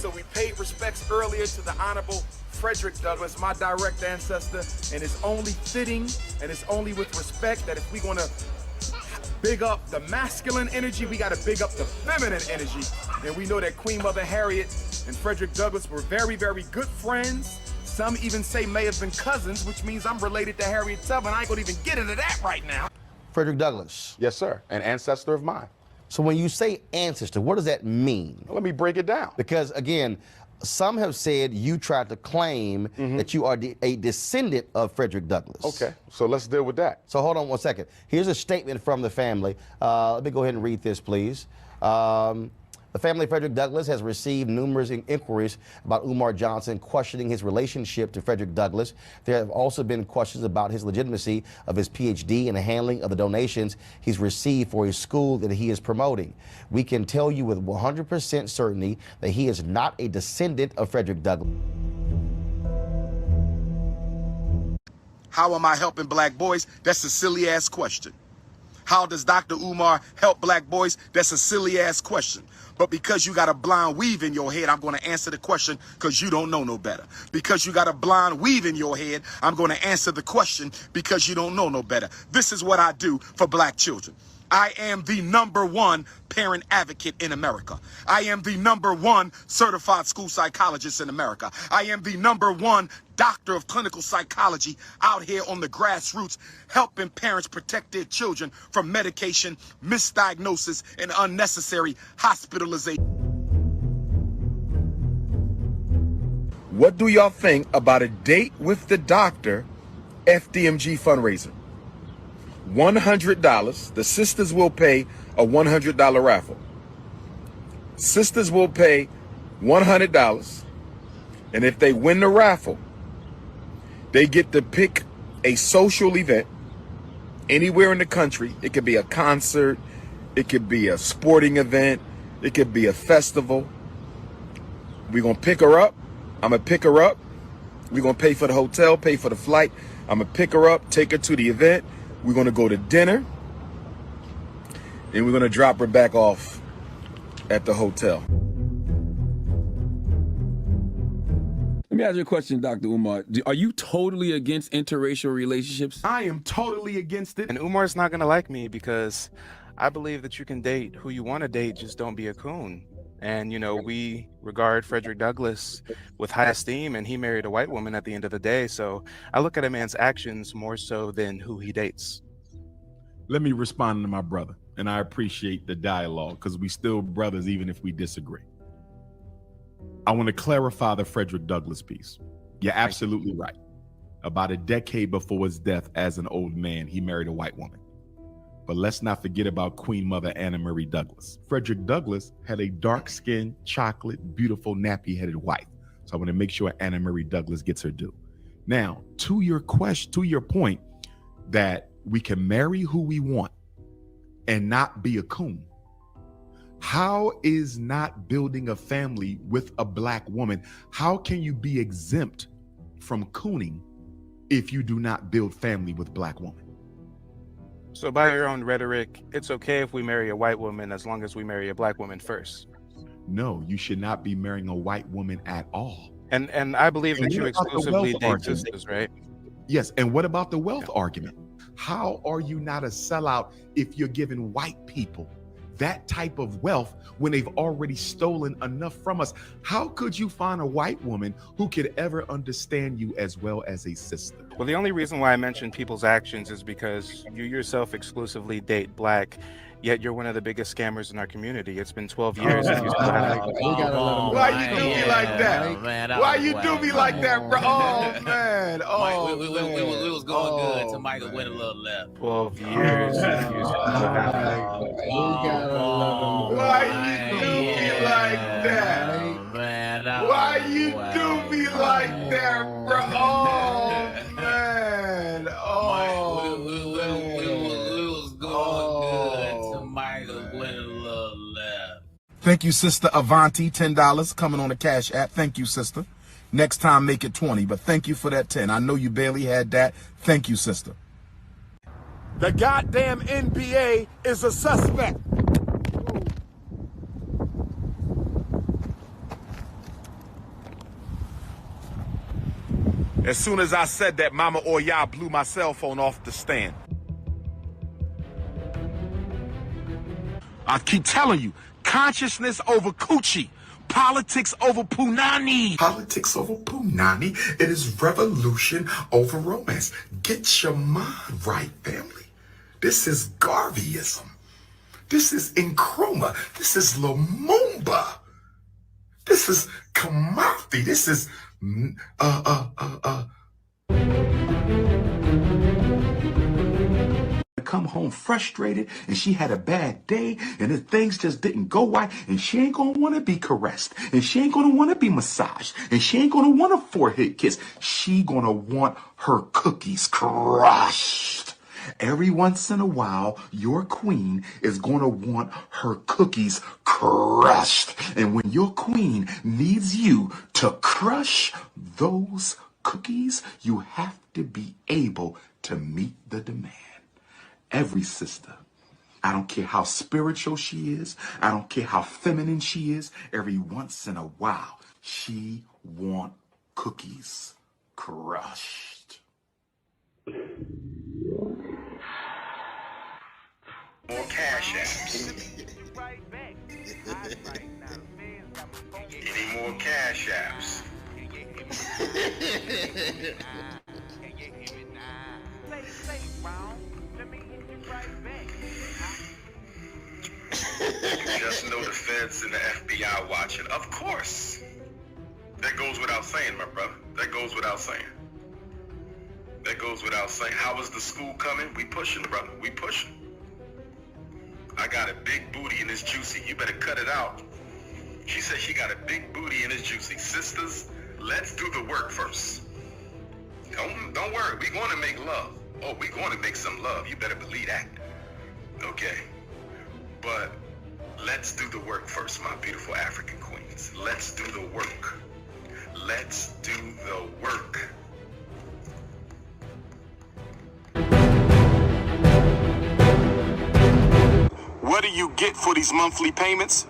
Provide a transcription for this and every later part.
So we paid respects earlier to the Honorable Frederick Douglass, my direct ancestor, and it's only fitting and it's only with respect that if we're gonna big up the masculine energy, we gotta big up the feminine energy. And we know that Queen Mother Harriet and Frederick Douglass were very, very good friends. Some even say may have been cousins, which means I'm related to Harriet Tubman. I ain't gonna even get into that right now. Frederick Douglass. Yes, sir. An ancestor of mine. So when you say ancestor, what does that mean? Well, let me break it down. Because again, some have said you tried to claim that you are a descendant of Frederick Douglass. Okay, so let's deal with that. So hold on one second. Here's a statement from the family. Let me go ahead and read this, please. The family of Frederick Douglass has received numerous inquiries about Umar Johnson questioning his relationship to Frederick Douglass. There have also been questions about his legitimacy of his PhD and the handling of the donations he's received for his school that he is promoting. We can tell you with 100% certainty that he is not a descendant of Frederick Douglass. How am I helping black boys? That's a silly ass question. How does Dr. Umar help black boys? That's a silly ass question. But because you got a blind weave in your head, I'm going to answer the question because you don't know no better. Because you got a blind weave in your head, I'm going to answer the question because you don't know no better. This is what I do for black children. I am the #1 parent advocate in America. I am the #1 certified school psychologist in America. I am the #1 doctor of clinical psychology out here on the grassroots, helping parents protect their children from medication, misdiagnosis, and unnecessary hospitalization. What do y'all think about a date with the doctor FDMG fundraiser? $100. The sisters will pay a $100 raffle. Sisters will pay $100. And if they win the raffle, they get to pick a social event anywhere in the country. It could be a concert. It could be a sporting event. It could be a festival. We're going to pick her up. I'm going to pick her up. We're going to pay for the hotel, pay for the flight. I'm going to pick her up, take her to the event. We're going to go to dinner, and we're going to drop her back off at the hotel. Let me ask you a question, Dr. Umar. Are you totally against interracial relationships? I am totally against it. And Umar's not going to like me because I believe that you can date who you want to date, just don't be a coon. And, you know, we regard Frederick Douglass with high esteem, and he married a white woman at the end of the day. So I look at a man's actions more so than who he dates. Let me respond to my brother, and I appreciate the dialogue because we still brothers even if we disagree. I want to clarify the Frederick Douglass piece. You're absolutely right. About a decade before his death as an old man, he married a white woman. But let's not forget about Queen Mother Anna Marie Douglass. Frederick Douglass had a dark-skinned, chocolate, beautiful, nappy-headed wife. So I want to make sure Anna Marie Douglass gets her due. Now, to your point that we can marry who we want and not be a coon. How is not building a family with a black woman? How can you be exempt from cooning if you do not build family with black woman? So by your own rhetoric, it's okay if we marry a white woman as long as we marry a black woman first. No, you should not be marrying a white woman at all. And I believe that you exclusively date sisters, right? Yes, and what about the wealth argument? How are you not a sellout if you're giving white people that type of wealth when they've already stolen enough from us? How could you find a white woman who could ever understand you as well as a sister? Well, the only reason why I mention people's actions is because you yourself exclusively date black, yet you're one of the biggest scammers in our community. It's been 12 years. And you still haven't. Why you do me like that? Why you do me like that, bro? Oh, man. Oh, we was going good until Michael went a little left. 12 years. Why you do me like that? Why you do me like that, bro? Oh, man. Oh, we was going good until Michael went a little left. Thank you, Sister Avanti, $10 coming on the Cash App. Thank you, sister. Next time, make it 20, but thank you for that 10. I know you barely had that. Thank you, sister. The goddamn NBA is a suspect. As soon as I said that, Mama Oya blew my cell phone off the stand. I keep telling you, consciousness over coochie. Politics over punani. Politics over punani. It is revolution over romance. Get your mind right, family. This is Garveyism. This is Nkrumah. This is Lumumba. This is Kamathi. This is come home frustrated and she had a bad day and things just didn't go right, and she ain't gonna want to be caressed, and she ain't gonna want to be massaged, and she ain't gonna want a forehead kiss. She gonna want her cookies crushed. Every once in a while, your queen is gonna want her cookies crushed. And when your queen needs you to crush those cookies, you have to be able to meet the demand. Every sister, I don't care how spiritual she is, I don't care how feminine she is, every once in a while, she want cookies crushed. More cash apps. Any more cash apps? Just know the feds and the FBI watching. Of course. That goes without saying, my brother. That goes without saying. That goes without saying. How is the school coming? We pushing, brother. We pushing. I got a big booty and it's juicy. You better cut it out. She said she got a big booty and it's juicy. Sisters, let's do the work first. Don't worry. We're going to make love. Oh, we're going to make some love. You better believe that. Okay. But let's do the work first, my beautiful African queens. Let's do the work. Let's do the work. What do you get for these monthly payments?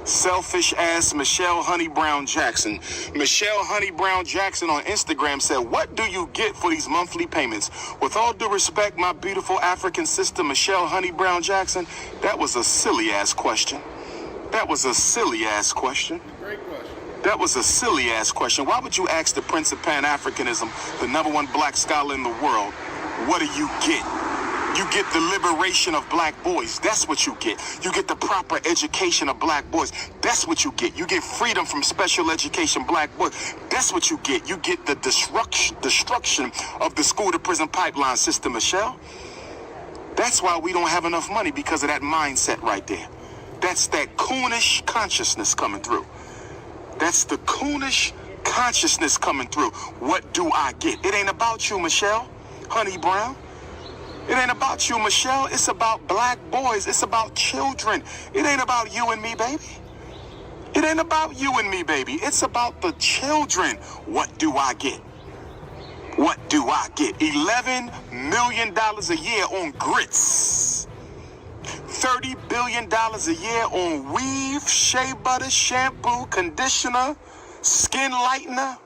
Selfish ass Michelle Honey Brown Jackson. Michelle Honey Brown Jackson on Instagram said, what do you get for these monthly payments? With all due respect, my beautiful African sister, Michelle Honey Brown Jackson, that was a silly ass question. That was a silly ass question. Great question. That was a silly ass question. Why would you ask the Prince of Pan-Africanism, the #1 black scholar in the world, what do you get? You get the liberation of black boys. That's what you get. You get the proper education of black boys. That's what you get. You get freedom from special education black boys. That's what you get. You get the destruction of the school to prison pipeline system, Michelle. That's why we don't have enough money, because of that mindset right there. That's that coonish consciousness coming through. That's the coonish consciousness coming through. What do I get? It ain't about you, Michelle Honey Brown. It ain't about you, Michelle. It's about black boys. It's about children. It ain't about you and me, baby. It ain't about you and me, baby. It's about the children. What do I get? What do I get? $11 million a year on grits. $30 billion a year on weave, shea butter, shampoo, conditioner, skin lightener.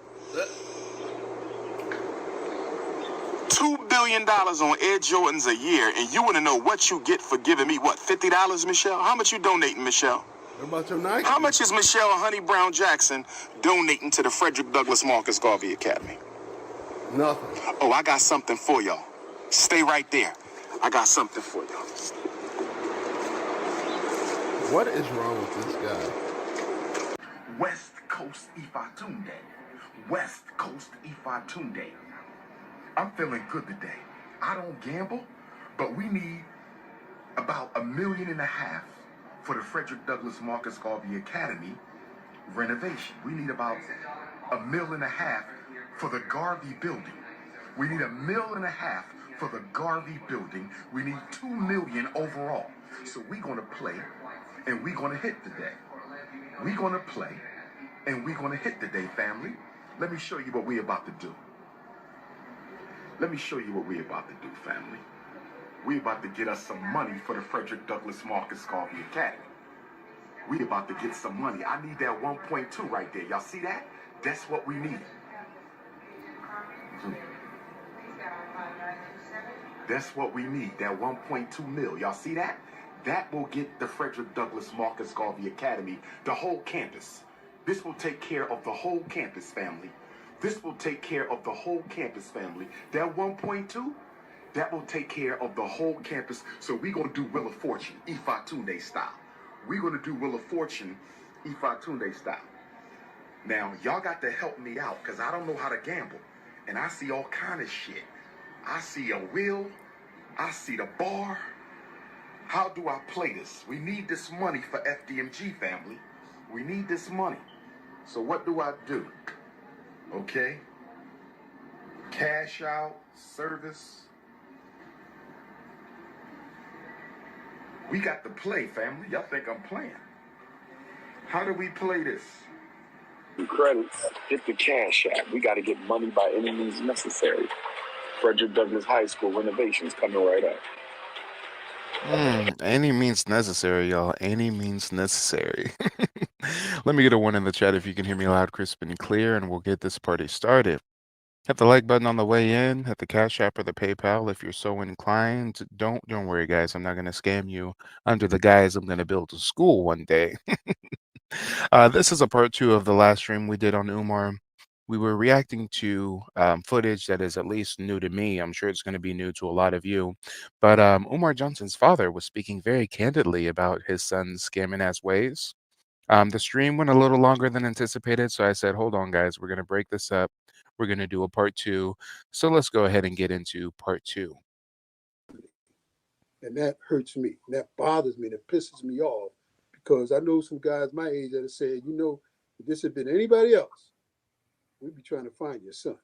$2 billion on Air Jordans a year, and you want to know what you get for giving me, what, $50, Michelle? How much you donating, Michelle? What about your Nike? How much is Michelle Honey Brown Jackson donating to the Frederick Douglass Marcus Garvey Academy? Nothing. Oh, I got something for y'all. Stay right there. I got something for y'all. What is wrong with this guy? West Coast Ifatunde. West Coast Ifatunde. I'm feeling good today. I don't gamble, but we need about $1.5 million for the Frederick Douglass Marcus Garvey Academy renovation. We need about $1.5 million for the Garvey building. We need $1.5 million for the Garvey building. We need $2 million overall. So we're gonna play and we're gonna hit today. We're gonna play and we're gonna hit today, family. Let me show you what we're about to do. Let me show you what we're about to do, family. We're about to get us some money for the Frederick Douglass Marcus Garvey Academy. We're about to get some money. I need that 1.2 right there. Y'all see that? That's what we need. That's what we need, that 1.2 mil. Y'all see that? That will get the Frederick Douglass Marcus Garvey Academy, the whole campus. This will take care of the whole campus family. This will take care of the whole campus family. That 1.2, that will take care of the whole campus. So we're going to do Wheel of Fortune, Ifa Tunde style. We're going to do Wheel of Fortune, Ifa Tunde style. Now, y'all got to help me out because I don't know how to gamble. And I see all kind of shit. I see a wheel. I see the bar. How do I play this? We need this money for FDMG family. We need this money. So what do I do? Okay. Cash out, service. We got to play, family. Y'all think I'm playing. How do we play this? Credits, hit the cash app. We got to get money by any means necessary. Frederick Douglass High School renovations coming right up. Any means necessary, y'all. Any means necessary. Let me get a one in the chat if you can hear me loud, crisp, and clear, and we'll get this party started. Hit the like button on the way in, hit the Cash App or the PayPal if you're so inclined. Don't worry, guys. I'm not gonna scam you under the guise I'm gonna build a school one day. This is a part two of the last stream we did on Umar. We were reacting to footage that is at least new to me. I'm sure it's going to be new to a lot of you. But Umar Johnson's father was speaking very candidly about his son's scamming ass ways. The stream went a little longer than anticipated, so I said, hold on, guys, we're going to break this up. We're going to do a part two. So let's go ahead and get into part two. And that hurts me. And that bothers me. That pisses me off because I know some guys my age that have said, you know, if this had been anybody else, we'd be trying to find your son.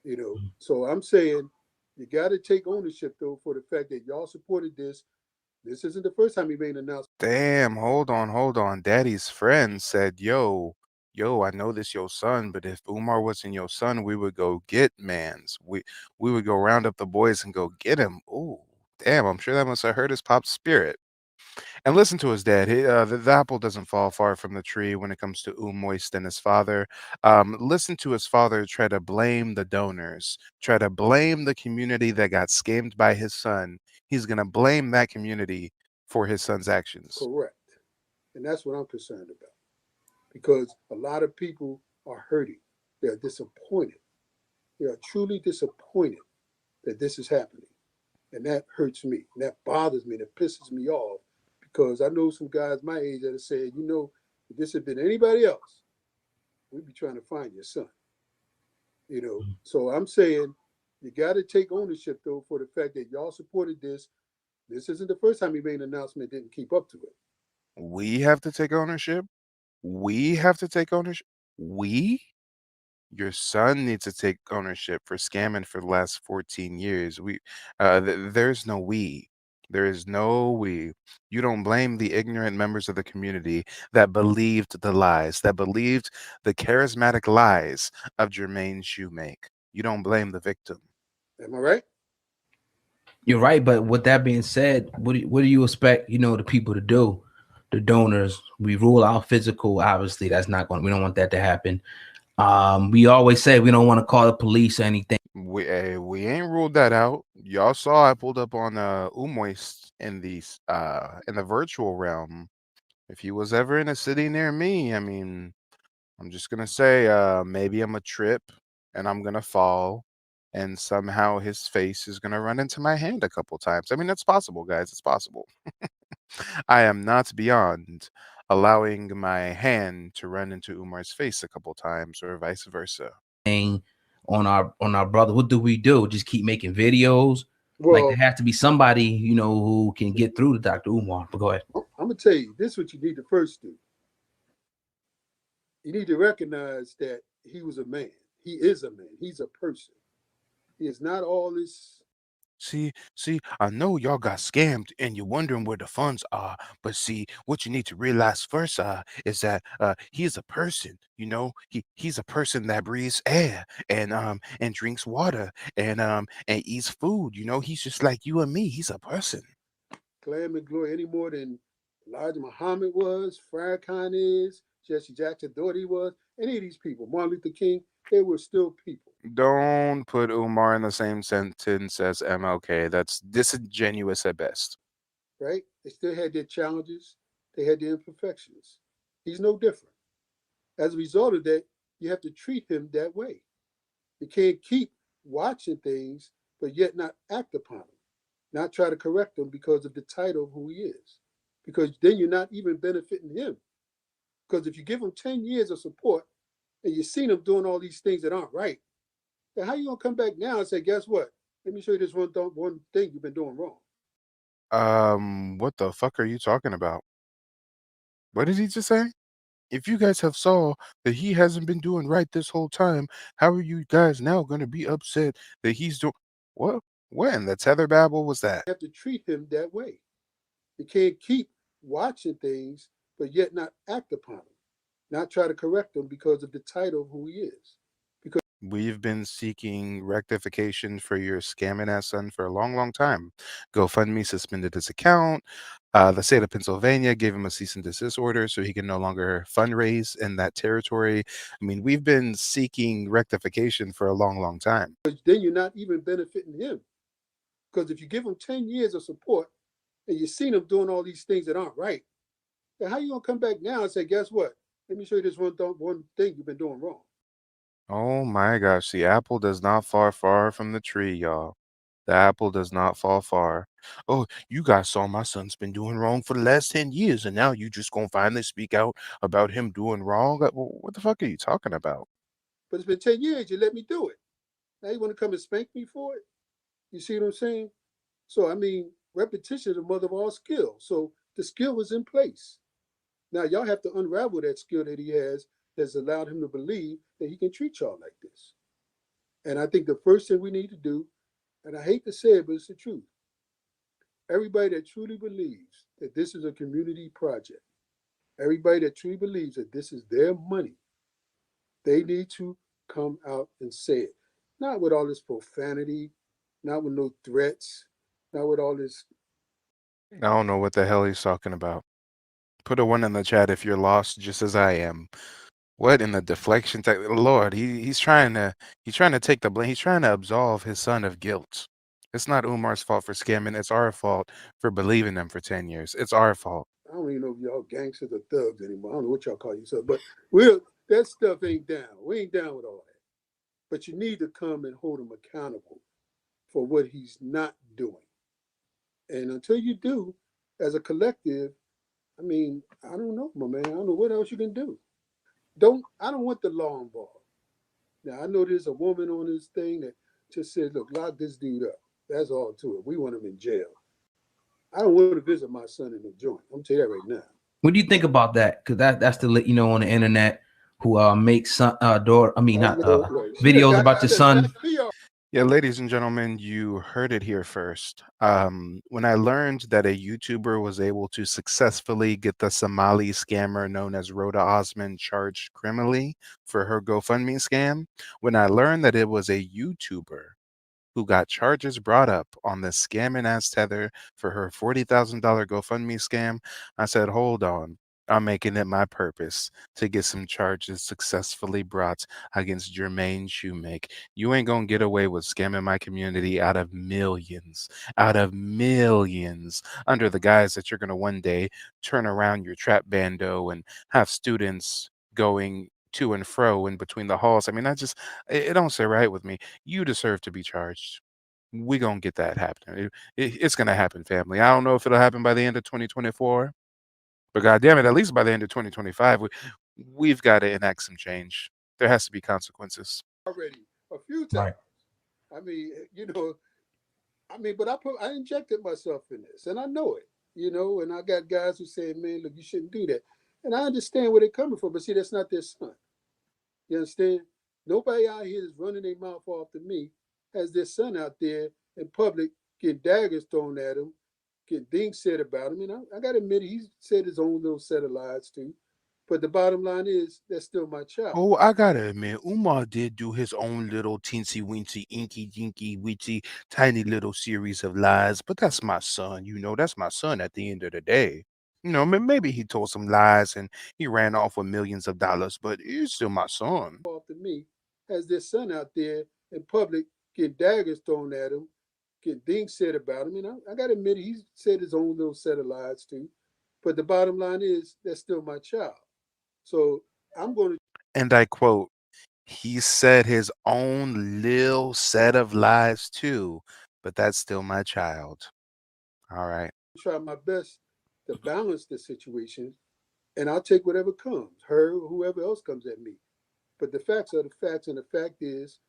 You know, so I'm saying you got to take ownership, though, for the fact that y'all supported this. This isn't the first time he made an announcement. Damn, hold on. Daddy's friend said, yo, I know this your son, but if Umar wasn't your son, we would go get mans. We would go round up the boys and go get him. Ooh, damn, I'm sure that must have hurt his pop's spirit. And listen to his dad. The apple doesn't fall far from the tree when it comes to Moist and his father. Listen to his father try to blame the donors, try to blame the community that got scammed by his son. He's going to blame that community for his son's actions. Correct. And that's what I'm concerned about because a lot of people are hurting. They're disappointed. They are truly disappointed that this is happening. And that hurts me. And that bothers me. That pisses me off because I know some guys my age that have said, you know, if this had been anybody else, we'd be trying to find your son. You know, so I'm saying you got to take ownership, though, for the fact that y'all supported this. This isn't the first time he made an announcement, didn't keep up to it. We have to take ownership. We have to take ownership. We? Your son needs to take ownership for scamming for the last 14 years. There's no we. There is no we. You don't blame the ignorant members of the community that believed the lies, that believed the charismatic lies of Jermaine Shoemake. You don't blame the victim. Am I right? You're right, but with that being said, what do you expect, you know, the people to do? The donors, we rule out physical. Obviously, that's not going. We don't want that to happen. We always say we don't want to call the police or anything. We ain't ruled that out. Y'all saw I pulled up on Umoist in the virtual realm. If he was ever in a city near me, I mean, I'm just gonna say maybe I'm a trip and I'm gonna fall and somehow his face is gonna run into my hand a couple times. I mean, that's possible, guys. It's possible. I am not beyond allowing my hand to run into Umar's face a couple times or vice versa. On our brother, what do we do? Just keep making videos? Well, like there has to be somebody, you know, who can get through to Dr. Umar. But go ahead. I'm gonna tell you this: is what you need to first do. You need to recognize that he was a man. He is a man. He's a person. He is not all this. See, I know y'all got scammed and you're wondering where the funds are, but see, what you need to realize first is that he's a person, you know, he's a person that breathes air and drinks water and eats food, you know, he's just like you and me. He's a person. Claim and glory any more than Elijah Muhammad was, Farrakhan is, Jesse Jackson Doherty was, any of these people, Martin Luther King, they were still people. Don't put Umar in the same sentence as MLK. That's disingenuous at best. right? They still had their challenges, they had their imperfections. He's no different. As a result of that, you have to treat him that way. You can't keep watching things, but yet not act upon them, not try to correct him because of the title of who he is. Because then you're not even benefiting him. Because if you give him 10 years of support and you've seen him doing all these things that aren't right, then how you gonna come back now and say, guess what? Let me show you this one thing you've been doing wrong. What the fuck are you talking about? What did he just say? If you guys have saw that he hasn't been doing right this whole time, how are you guys now gonna be upset that he's doing what? When the tether babble was that? You have to treat him that way. You can't keep watching things, but yet not act upon them, not try to correct them because of the title of who he is. Because We've been seeking rectification for your scamming ass son for a long, long time. GoFundMe suspended his account. The state of Pennsylvania gave him a cease and desist order so he can no longer fundraise in that territory. I mean, we've been seeking rectification for a long, long time. then you're not even benefiting him. Because if you give him 10 years of support and you've seen him doing all these things that aren't right, then how you gonna come back now and say, guess what? Let me show you this one thing you've been doing wrong. Oh my gosh, the apple does not fall far from the tree, y'all. The apple does not fall far. Oh, you guys saw my son's been doing wrong for the last 10 years, and now you just gonna finally speak out about him doing wrong? What the fuck are you talking about? But it's been 10 years, you let me do it. Now you want to come and spank me for it? You see what I'm saying? So, I mean, repetition is the mother of all skill. So the skill was in place. Now, y'all have to unravel that skill that he has that's allowed him to believe that he can treat y'all like this. And I think the first thing we need to do, and I hate to say it, but it's the truth, everybody that truly believes that this is a community project, everybody that truly believes that this is their money, they need to come out and say it. Not with all this profanity, not with no threats, not with all this. I don't know what the hell he's talking about. Put a one in the chat if you're lost, just as I am. What in the deflection tech? Lord, he's trying to take the blame. He's trying to absolve his son of guilt. It's not Umar's fault for scamming. It's our fault for believing them for 10 years. It's our fault. I don't even know if y'all gangsters or thugs anymore. I don't know what y'all call yourself, but we're that stuff ain't down. We ain't down with all that. But you need to come and hold him accountable for what he's not doing. And until you do, as a collective, I mean, I don't know, my man. I don't know what else you can do. I don't want the law involved. Now I know there's a woman on this thing that just said, look, lock this dude up. That's all to it. We want him in jail. I don't want to visit my son in the joint. I'm telling you that right now. What do you think about that? Because that's the on the internet who makes son daughter. I mean, not videos about your son. Yeah, ladies and gentlemen, you heard it here first. When I learned that a YouTuber was able to successfully get the Somali scammer known as Rhoda Osman charged criminally for her GoFundMe scam, when I learned that it was a YouTuber who got charges brought up on the scamming ass Tether for her $40,000 GoFundMe scam, I said, hold on. I'm making it my purpose to get some charges successfully brought against Jermaine Shoemake. You ain't gonna get away with scamming my community out of millions, under the guise that you're gonna one day turn around your trap bando and have students going to and fro in between the halls. I mean, it don't sit right with me. You deserve to be charged. We gonna get that happening. It's gonna happen, family. I don't know if it'll happen by the end of 2024, but goddamn it, at least by the end of 2025, we've got to enact some change. There has to be consequences. Already a few times. I mean, but I injected myself in this, and I know it. And I got guys who say, "Man, look, you shouldn't do that," and I understand where they're coming from. But see, that's not their son. You understand? Nobody out here is running their mouth off to me has their son out there in public getting daggers thrown at him, getting things said about him. And I got to admit, he said his own little set of lies too. But the bottom line is, that's still my child. Oh, I gotta admit, Umar did do his own little teensy weensy, inky dinky witchy, tiny little series of lies, but that's my son. That's my son at the end of the day. Maybe he told some lies and he ran off with millions of dollars, but he's still my son. Off to me has their son out there in public, getting daggers thrown at him, getting things said about him. And I got to admit, he's said his own little set of lies too. But the bottom line is, that's still my child. So I'm going to And I quote, he said his own little set of lies too, but that's still my child. All right. try my best to balance the situation, and I'll take whatever comes, her or whoever else comes at me. But the facts are the facts, and the fact is,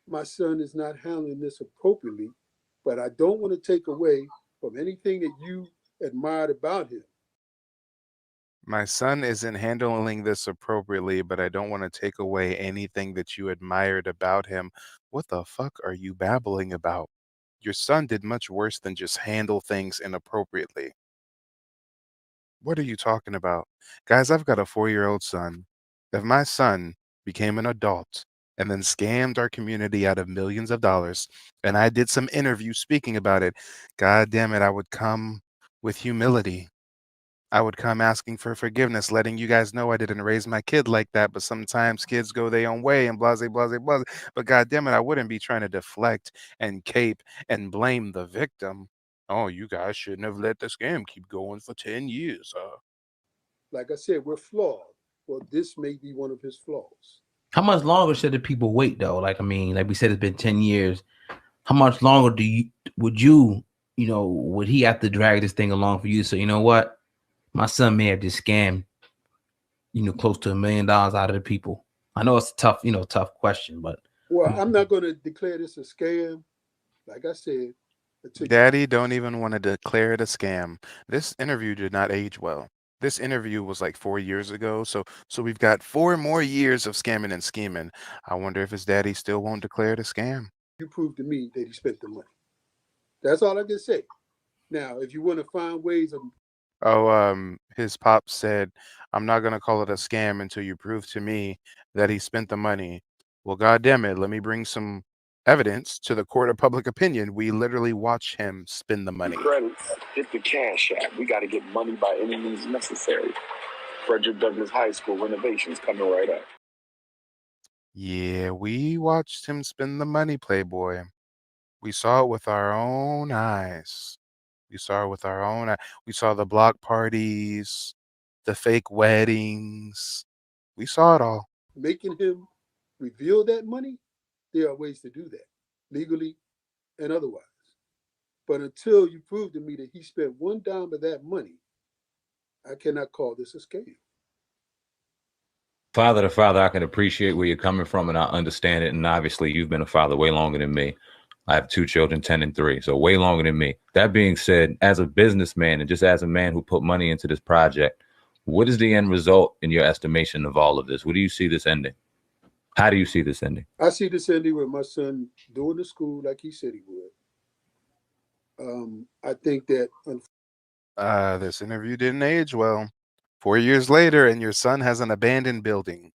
my son is not handling this appropriately. But I don't want to take away from anything that you admired about him. My son isn't handling this appropriately, but I don't want to take away anything that you admired about him. What the fuck are you babbling about? Your son did much worse than just handle things inappropriately. What are you talking about? Guys, I've got a 4-year-old son. If my son became an adult and then scammed our community out of millions of dollars, and I did some interviews speaking about it, God damn it, I would come with humility. I would come asking for forgiveness, letting you guys know I didn't raise my kid like that, but sometimes kids go their own way and blase, blase, blase. But God damn it, I wouldn't be trying to deflect and cape and blame the victim. Oh, you guys shouldn't have let the scam keep going for 10 years. Like I said, we're flawed. Well, this may be one of his flaws. How much longer should the people wait though? Like, I mean, like we said, it's been 10 years. How much longer would he have to drag this thing along for you? So, you know what? My son may have just scammed, close to $1 million out of the people. I know it's a tough question, but. Well, I'm not going to declare this a scam. Like I said, Daddy don't even want to declare it a scam. This interview did not age well. This interview was like 4 years ago, so we've got 4 more years of scamming and scheming. I wonder if his daddy still won't declare it a scam. You proved to me that he spent the money. That's all I can say. Now, if you want to find ways of His pop said, I'm not gonna call it a scam until you prove to me that he spent the money. Well, God damn it, let me bring some evidence to the court of public opinion. We literally watch him spend the money. Credits, hit the cash app. We got to get money by any means necessary. Frederick Douglass High School renovations coming right up. Yeah, we watched him spend the money, Playboy. We saw it with our own eyes. We saw it with our own eyes. We saw the block parties, the fake weddings. We saw it all. Making him reveal that money, there are ways to do that, legally and otherwise. But until you prove to me that he spent one dime of that money, I cannot call this a scam. Father to father, I can appreciate where you're coming from and I understand it. And obviously, you've been a father way longer than me. I have 2 children, 10 and 3, so way longer than me. That being said, as a businessman and just as a man who put money into this project, what is the end result in your estimation of all of this? What do you see this ending? How do you see this ending? I see this ending with my son doing the school like he said he would. I think that This interview didn't age well. 4 years later, and your son has an abandoned building.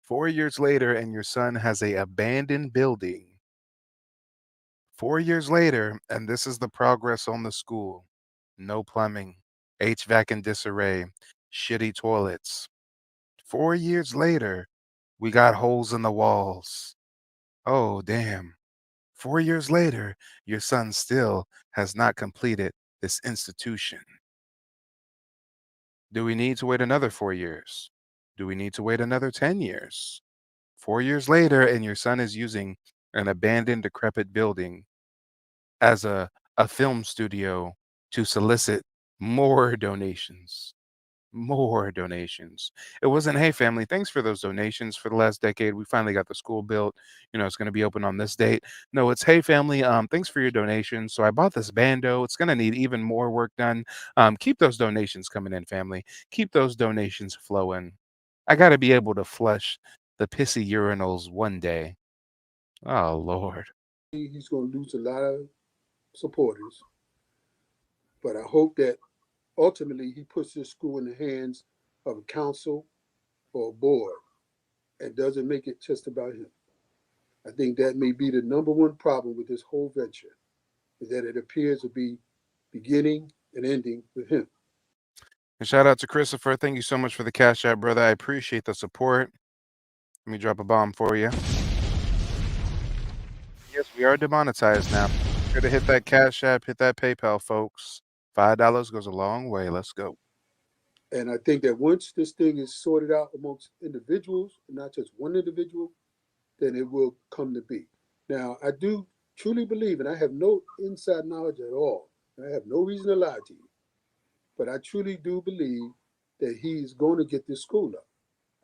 4 years later, and your son has a abandoned building. 4 years later, and this is the progress on the school. No plumbing, HVAC in disarray, shitty toilets. 4 years later, we got holes in the walls. Oh, damn. 4 years later, your son still has not completed this institution. Do we need to wait another 4 years? Do we need to wait another 10 years? 4 years later, and your son is using an abandoned, decrepit building as a film studio to solicit more donations. More donations. It wasn't, hey, family, thanks for those donations for the last decade. We finally got the school built. It's going to be open on this date. No, it's, hey, family, thanks for your donations. So I bought this bando. It's going to need even more work done. Keep those donations coming in, family. Keep those donations flowing. I got to be able to flush the pissy urinals one day. Oh, Lord. he's going to lose a lot of supporters. But I hope that ultimately he puts this school in the hands of a council or a board and doesn't make it just about him. I think that may be the number one problem with this whole venture, is that it appears to be beginning and ending with him. And shout out to Christopher. Thank you so much for the cash app, brother. I appreciate the support. Let me drop a bomb for you. Yes, we are demonetized now. Sure to hit that Cash App, hit that PayPal, folks. $5 goes a long way. Let's go. And I think that once this thing is sorted out amongst individuals, not just one individual, then it will come to be. Now, I do truly believe, and I have no inside knowledge at all, and I have no reason to lie to you, but I truly do believe that he's going to get this school up.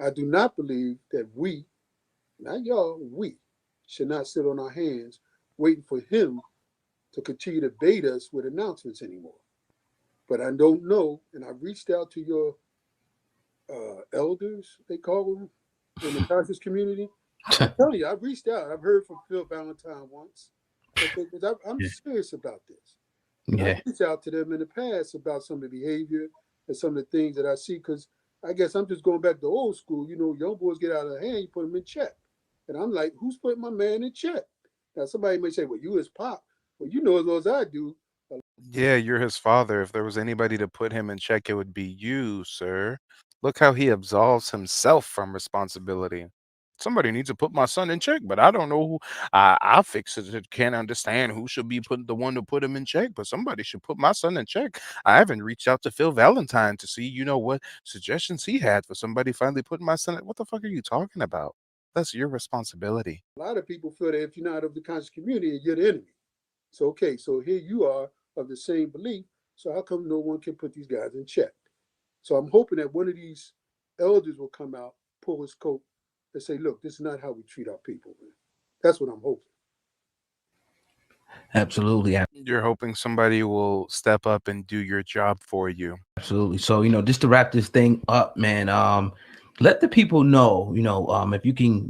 I do not believe that we, not y'all, we should not sit on our hands waiting for him to continue to bait us with announcements anymore. But I don't know, and I reached out to your elders, they call them, in the conscious community. I'm telling you, I've reached out. I've heard from Phil Valentine once. Because I'm serious about this. I've reached out to them in the past about some of the behavior and some of the things that I see, because I guess I'm just going back to old school. You know, young boys get out of hand, you put them in check. And I'm like, who's putting my man in check? Now, somebody may say, well, you his pop. Well, you know as well as I do. Yeah, you're his father. If there was anybody to put him in check, it would be you, sir. Look how he absolves himself from responsibility. Somebody needs to put my son in check, but I don't know who. I fix it. Can't understand who should be put the one to put him in check, but somebody should put my son in check. I haven't reached out to Phil Valentine to see, what suggestions he had for somebody finally putting my son. What the fuck are you talking about? That's your responsibility. A lot of people feel that if you're not of the conscious community, you're the enemy. So, okay, so here you are of the same belief. So how come no one can put these guys in check? So I'm hoping that one of these elders will come out, pull his coat, and say, look, this is not how we treat our people, man. That's what I'm hoping. Absolutely. You're hoping somebody will step up and do your job for you. Absolutely. So, just to wrap this thing up, man, let the people know, if you can,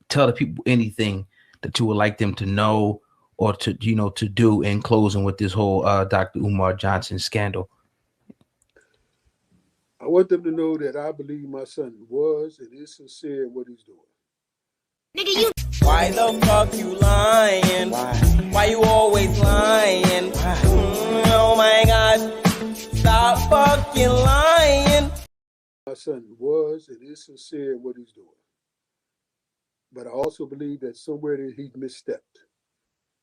tell the people anything that you would like them to know or to, to do in closing with this whole Dr. Umar Johnson scandal. I want them to know that I believe my son was and is sincere in what he's doing. Nigga, you. Why the fuck you lying? Why you always lying? Oh my God. Stop fucking lying. My son was and is sincere in what he's doing. But I also believe that somewhere that he misstepped.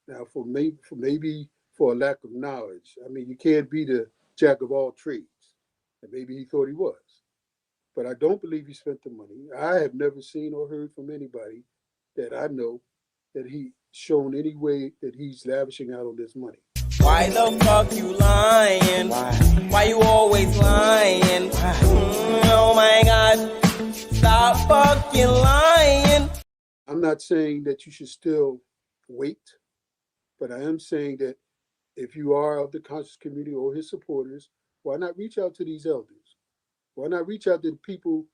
Now, maybe for a lack of knowledge. I mean, you can't be the jack of all trades. And maybe he thought he was. But I don't believe he spent the money. I have never seen or heard from anybody that I know that he shown any way that he's lavishing out on this money. Why the fuck you lying? Why you always lying? Oh my God. Stop fucking lying. I'm not saying that you should still wait, but I am saying that if you are of the conscious community or his supporters, why not reach out to these elders? Why not reach out to the people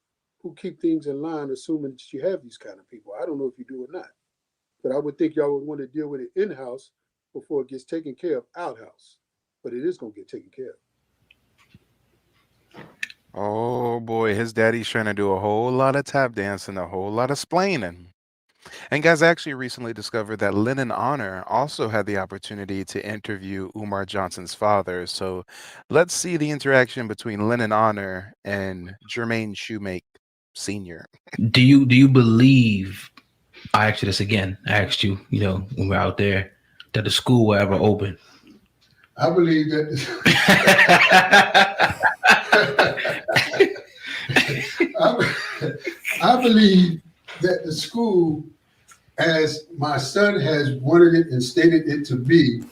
who keep things in line, assuming that you have these kind of people? I don't know if you do or not, but I would think y'all would want to deal with it in-house before it gets taken care of out-house. But it is going to get taken care of. Oh boy, his daddy's trying to do a whole lot of tap dancing, a whole lot of splaining. And guys, I actually recently discovered that Lennon Honor also had the opportunity to interview Umar Johnson's father. So let's see the interaction between Lennon Honor and Jermaine Shoemake Sr. Do you believe, I asked you this again, I asked you, when we're out there, that the school will ever open? I believe that. I believe that the school, as my son has wanted it and stated it to be,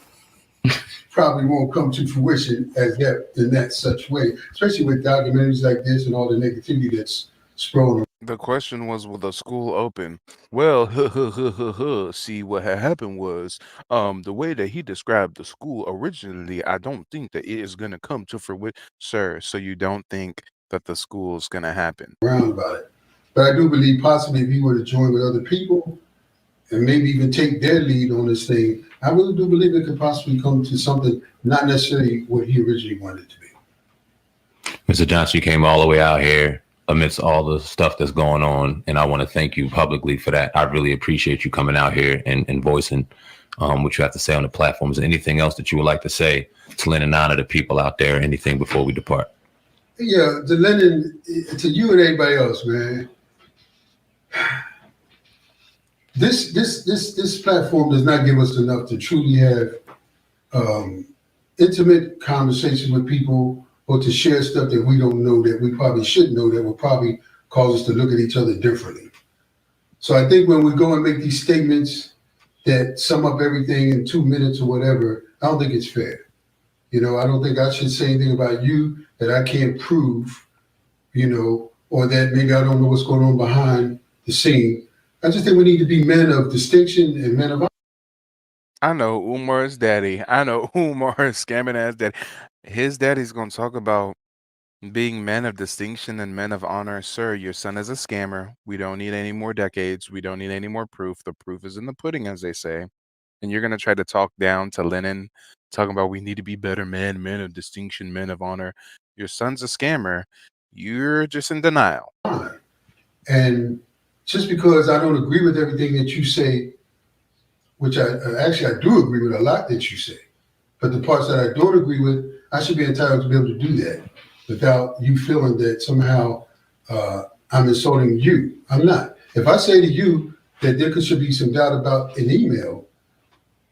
probably won't come to fruition as that in that such way, especially with documentaries like this and all the negativity that's sprawling. The question was, will the school open? Well, see, what had happened was, the way that he described the school originally, I don't think that it is going to come to fruition, sir. So you don't think that the school is going to happen? Around about it. But I do believe possibly if he were to join with other people and maybe even take their lead on this thing, I really do believe it could possibly come to something not necessarily what he originally wanted it to be. Mr. Johnson, you came all the way out here amidst all the stuff that's going on, and I want to thank you publicly for that. I really appreciate you coming out here and voicing what you have to say on the platforms. Anything else that you would like to say to Lennon and Honor, the people out there, anything before we depart? Yeah, to Lennon, to you and everybody else, man. This platform does not give us enough to truly have intimate conversations with people, or to share stuff that we don't know, that we probably should know, that will probably cause us to look at each other differently. So I think when we go and make these statements that sum up everything in 2 minutes or whatever, I don't think it's fair. You know, I don't think I should say anything about you that I can't prove, you know, or that maybe I don't know what's going on behind the scene. I just think we need to be men of distinction and men of honor. I know Umar's daddy. I know Umar's scamming ass daddy. His daddy's gonna talk about being men of distinction and men of honor. Sir, your son is a scammer. We don't need any more decades. We don't need any more proof. The proof is in the pudding, as they say. And you're gonna try to talk down to Lennon, talking about we need to be better men, men of distinction, men of honor. Your son's a scammer. You're just in denial. And just because I don't agree with everything that you say, which I do agree with a lot that you say, but the parts that I don't agree with, I should be entitled to be able to do that without you feeling that somehow I'm insulting you. I'm not. If I say to you that there should be some doubt about an email,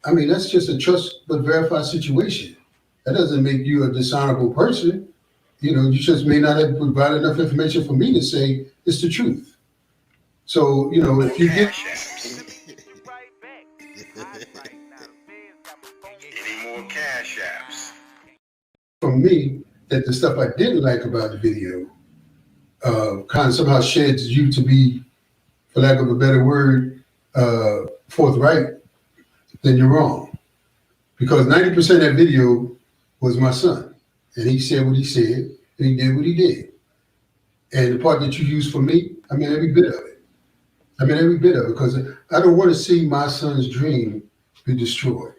I mean, that's just a trust but verify situation. That doesn't make you a dishonorable person. You know, you just may not have provided enough information for me to say it's the truth. So, you know, if you get Any more cash apps? from me that the stuff I didn't like about the video kind of somehow sheds you to be, for lack of a better word, forthright, then you're wrong. Because 90% of that video was my son. And he said what he said, and he did what he did. And the part that you used for me, I mean, every bit of it. I mean, every bit of it, because I don't want to see my son's dream be destroyed.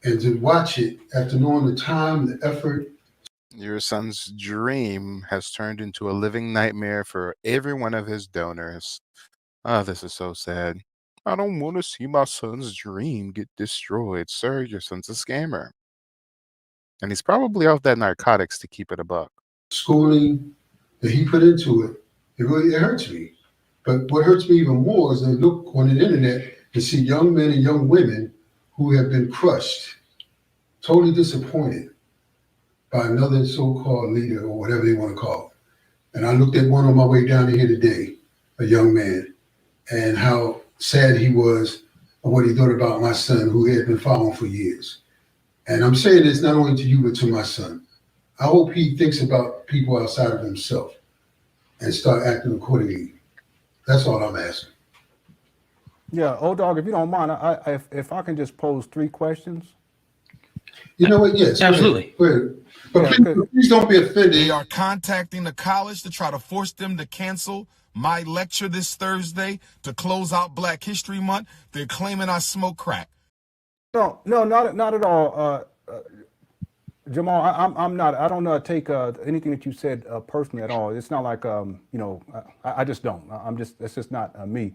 And to watch it after knowing the time, the effort. Your son's dream has turned into a living nightmare for every one of his donors. Oh, this is so sad. I don't want to see my son's dream get destroyed. Sir, your son's a scammer. And he's probably off that narcotics to keep it a buck. Schooling that he put into it, it hurts me. But what hurts me even more is to look on the internet and see young men and young women who have been crushed, totally disappointed by another so-called leader or whatever they want to call it. And I looked at one on my way down here today, a young man, and how sad he was of what he thought about my son, who he had been following for years. And I'm saying this not only to you, but to my son. I hope he thinks about people outside of himself and start acting accordingly. That's all I'm asking. Yeah, old dog, if you don't mind, if I can just pose 3 questions. You know what? Yes, absolutely. Go ahead. But please don't be offended. They are contacting the college to try to force them to cancel my lecture this Thursday to close out Black History Month. They're claiming I smoke crack. No, not at all. Jamal, I'm not. I don't take anything that you said personally at all. It's not like you know. I just don't. I'm just. That's just not me.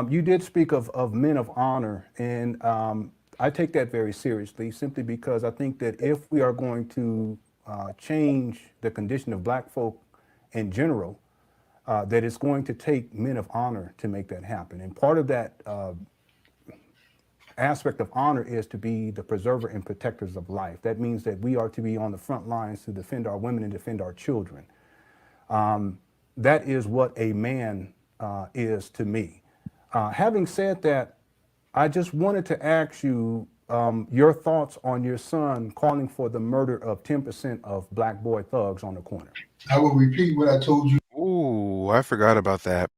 You did speak of men of honor, and I take that very seriously. Simply because I think that if we are going to change the condition of Black folk in general, that it's going to take men of honor to make that happen. And part of that aspect of honor is to be the preserver and protectors of life. That means that we are to be on the front lines to defend our women and defend our children. That is what a man is to me. Having said that, I just wanted to ask you your thoughts on your son calling for the murder of 10% of Black boy thugs on the corner. I will repeat what I told you. Ooh, I forgot about that.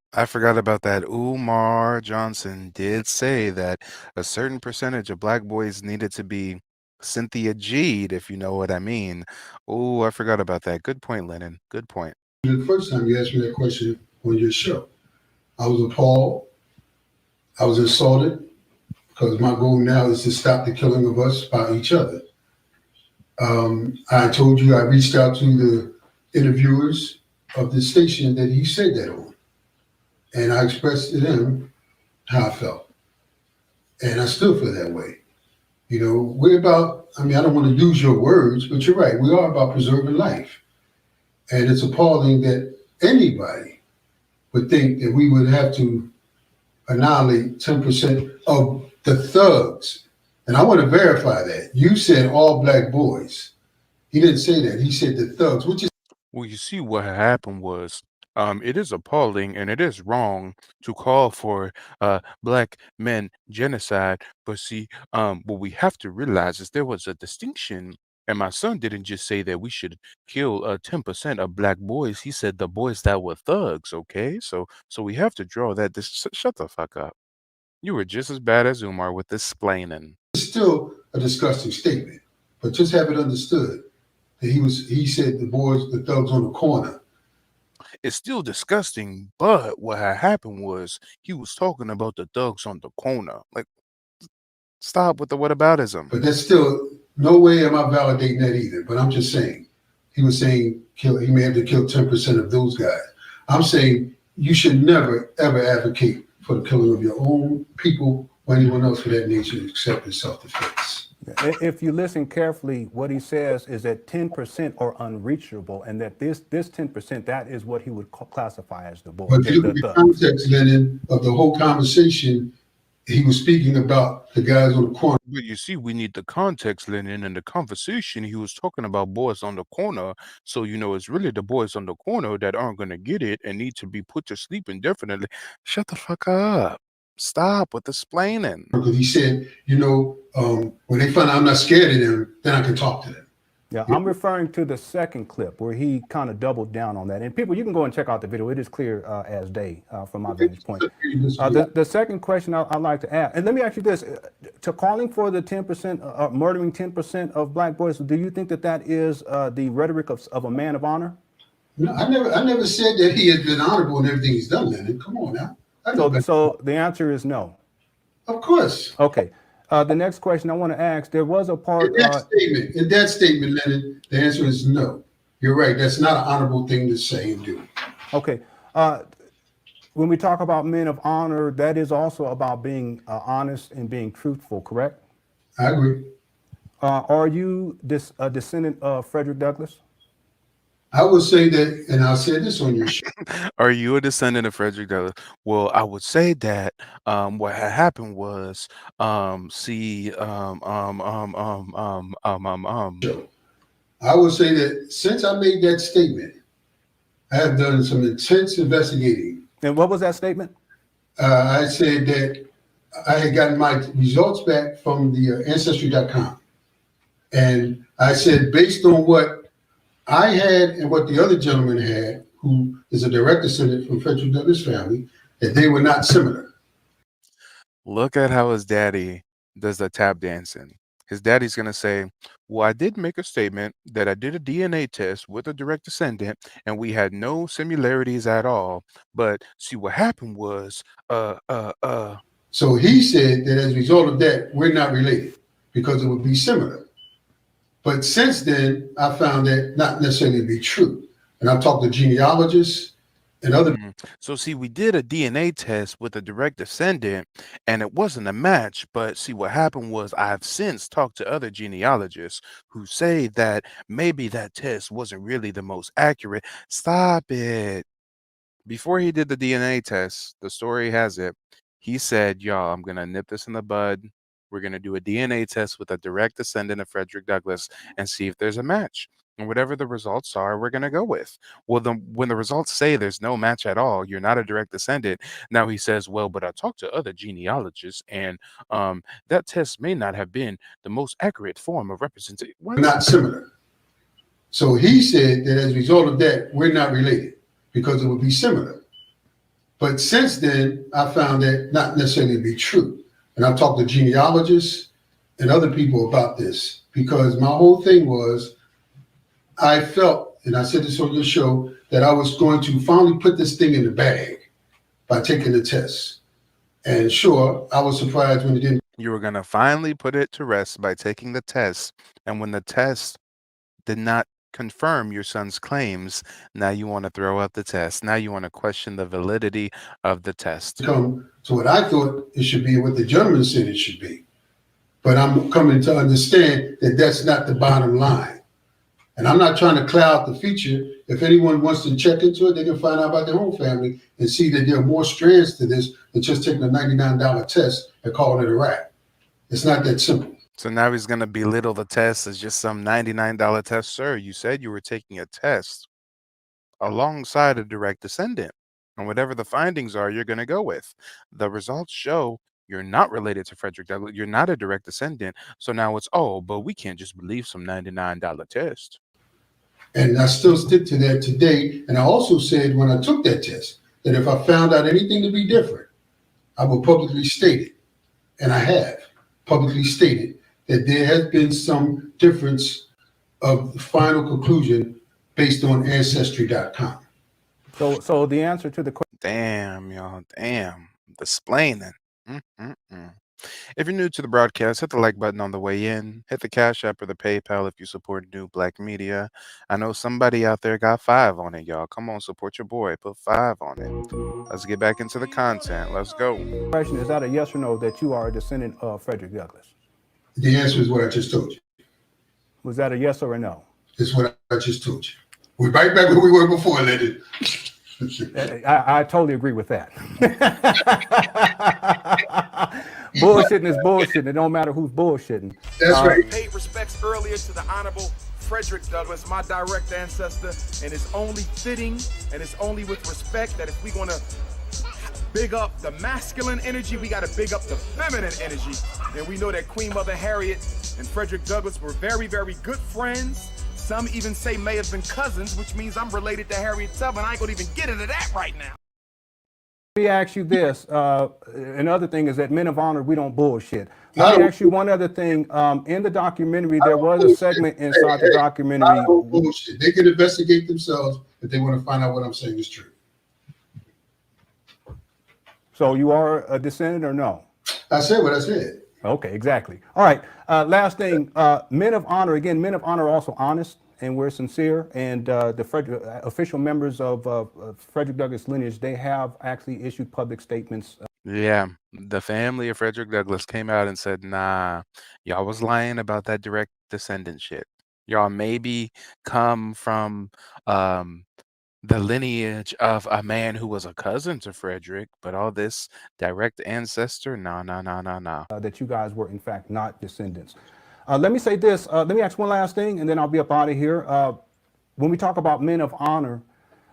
Umar Johnson did say that a certain percentage of Black boys needed to be Cynthia G'd, if you know what I mean. Ooh, I forgot about that. Good point, Lennon. Good point. The first time you asked me that question on your show, I was appalled. I was insulted, because my goal now is to stop the killing of us by each other. I told you I reached out to the interviewers of the station that he said that on. And I expressed to them how I felt. And I still feel that way. You know, we're about, I mean, I don't want to use your words, but you're right. We are about preserving life. And it's appalling that anybody would think that we would have to annihilate 10% of the thugs. And I want to verify that. You said all black boys. He didn't say that. He said the thugs, which is. Well, you see, what happened was, it is appalling and it is wrong to call for black men genocide. But see, what we have to realize is there was a distinction. And my son didn't just say that we should kill 10% of black boys. He said the boys that were thugs. Okay, so we have to draw that. Shut the fuck up. You were just as bad as Umar with this splaining. Still a disgusting statement, but just have it understood that he said the thugs on the corner. It's still disgusting, but what had happened was he was talking about the thugs on the corner. Like, stop with the whataboutism. But that's still no way am I validating that either. But I'm just saying he was saying he may have to kill 10% of those guys. I'm saying you should never ever advocate for the killing of your own people or anyone else for that nature except in self-defense. If you listen carefully, what he says is that 10% are unreachable, and that this 10%, that is what he would classify as the boys. But if you look at the context, Lennon, of the whole conversation, he was speaking about the guys on the corner. But you see, we need the context, Lennon. In the conversation, he was talking about boys on the corner. So, it's really the boys on the corner that aren't going to get it and need to be put to sleep indefinitely. Shut the fuck up. Stop with the splaining. Because he said, when they find out I'm not scared of them, then I can talk to them. Yeah, I'm referring to the second clip where he kind of doubled down on that. And people, you can go and check out the video. It is clear as day from my vantage point. The second question I'd like to ask, and let me ask you this, to calling for the 10%, murdering 10% of black boys, do you think that is the rhetoric of a man of honor? No, I never said that he has been honorable in everything he's done, Lennon. Come on now. So the answer is no. Of course. Okay. The next question I want to ask, there was a part in that statement, Lennon, the answer is no. You're right. That's not an honorable thing to say and do. Okay. When we talk about men of honor, that is also about being honest and being truthful, correct? I agree. Are you a descendant of Frederick Douglass? I would say that, and I'll say this on your show. Are you a descendant of Frederick Douglass? Well, I would say that what had happened was, I would say that since I made that statement, I have done some intense investigating. And what was that statement? I said that I had gotten my results back from the Ancestry.com. And I said, based on what I had and what the other gentleman had, who is a direct descendant from Frederick Douglass family, that they were not similar. Look at how his daddy does the tap dancing. His daddy's going to say, well, I did make a statement that I did a DNA test with a direct descendant and we had no similarities at all. But see, what happened was, So he said that as a result of that, we're not related because it would be similar. But since then, I found that not necessarily to be true. And I've talked to genealogists and other. So see, we did a DNA test with a direct descendant and it wasn't a match. But see, what happened was I've since talked to other genealogists who say that maybe that test wasn't really the most accurate. Stop it. Before he did the DNA test, the story has it, he said, y'all, I'm going to nip this in the bud. We're going to do a DNA test with a direct descendant of Frederick Douglass and see if there's a match. And whatever the results are, we're going to go with. Well, when the results say there's no match at all, you're not a direct descendant. Now he says, well, but I talked to other genealogists and that test may not have been the most accurate form of representation. Not similar. So he said that as a result of that, we're not related because it would be similar. But since then, I found that not necessarily to be true. And I've talked to genealogists and other people about this because my whole thing was I felt, and I said this on your show, that I was going to finally put this thing in the bag by taking the test. And sure, I was surprised when it didn't. You were going to finally put it to rest by taking the test. And when the test did not confirm your son's claims, now you want to throw out the test. Now you want to question the validity of the test. Come to what I thought it should be and what the gentleman said it should be. But I'm coming to understand that that's not the bottom line. And I'm not trying to cloud the future If anyone wants to check into it, they can find out about their own family and see that there are more strands to this than just taking a $99 test and calling it a wrap. It's not that simple. So now he's going to belittle the test as just some $99 test. Sir, you said you were taking a test alongside a direct descendant. And whatever the findings are, you're going to go with. The results show you're not related to Frederick Douglass. You're not a direct descendant. So now it's, oh, but we can't just believe some $99 test. And I still stick to that today. And I also said when I took that test that if I found out anything to be different, I will publicly state it. And I have publicly stated that there has been some difference of the final conclusion based on Ancestry.com. So the answer to the question. Damn, y'all. Damn. Explaining. If you're new to the broadcast, hit the like button on the way in. Hit the Cash App or the PayPal if you support new Black media. I know somebody out there got 5 on it, y'all. Come on, support your boy. Put 5 on it. Let's get back into the content. Let's go. Question, is that a yes or no that you are a descendant of Frederick Douglass? The answer is what I just told you. Was that a yes or a no? It's what I just told you. We're right back where we were before, Leonard. I totally agree with that. Bullshitting is bullshitting. It don't matter who's bullshitting. That's right. Paid respects earlier to the Honorable Frederick Douglass, my direct ancestor, and it's only fitting and it's only with respect that if we're gonna big up the masculine energy, we gotta big up the feminine energy. And we know that Queen Mother Harriet and Frederick Douglass were very, very good friends. Some even say may have been cousins, which means I'm related to Harriet Tubman. I ain't gonna even get into that right now. Let me ask you this. Another thing is that men of honor, we don't bullshit. Let me ask you one other thing. In the documentary, there was a segment inside the documentary. I don't bullshit. They can investigate themselves if they want to find out what I'm saying is true. So you are a descendant or no? I said what I said. Okay, exactly. All right. Last thing, men of honor. Again, men of honor are also honest and we're sincere. And the official members of Frederick Douglass lineage, they have actually issued public statements. Yeah, the family of Frederick Douglass came out and said, nah, y'all was lying about that direct descendant shit. Y'all maybe come from the lineage of a man who was a cousin to Frederick, but all this direct ancestor, nah. That you guys were, in fact, not descendants. Let me say this. Let me ask one last thing, and then I'll be up out of here. When we talk about men of honor,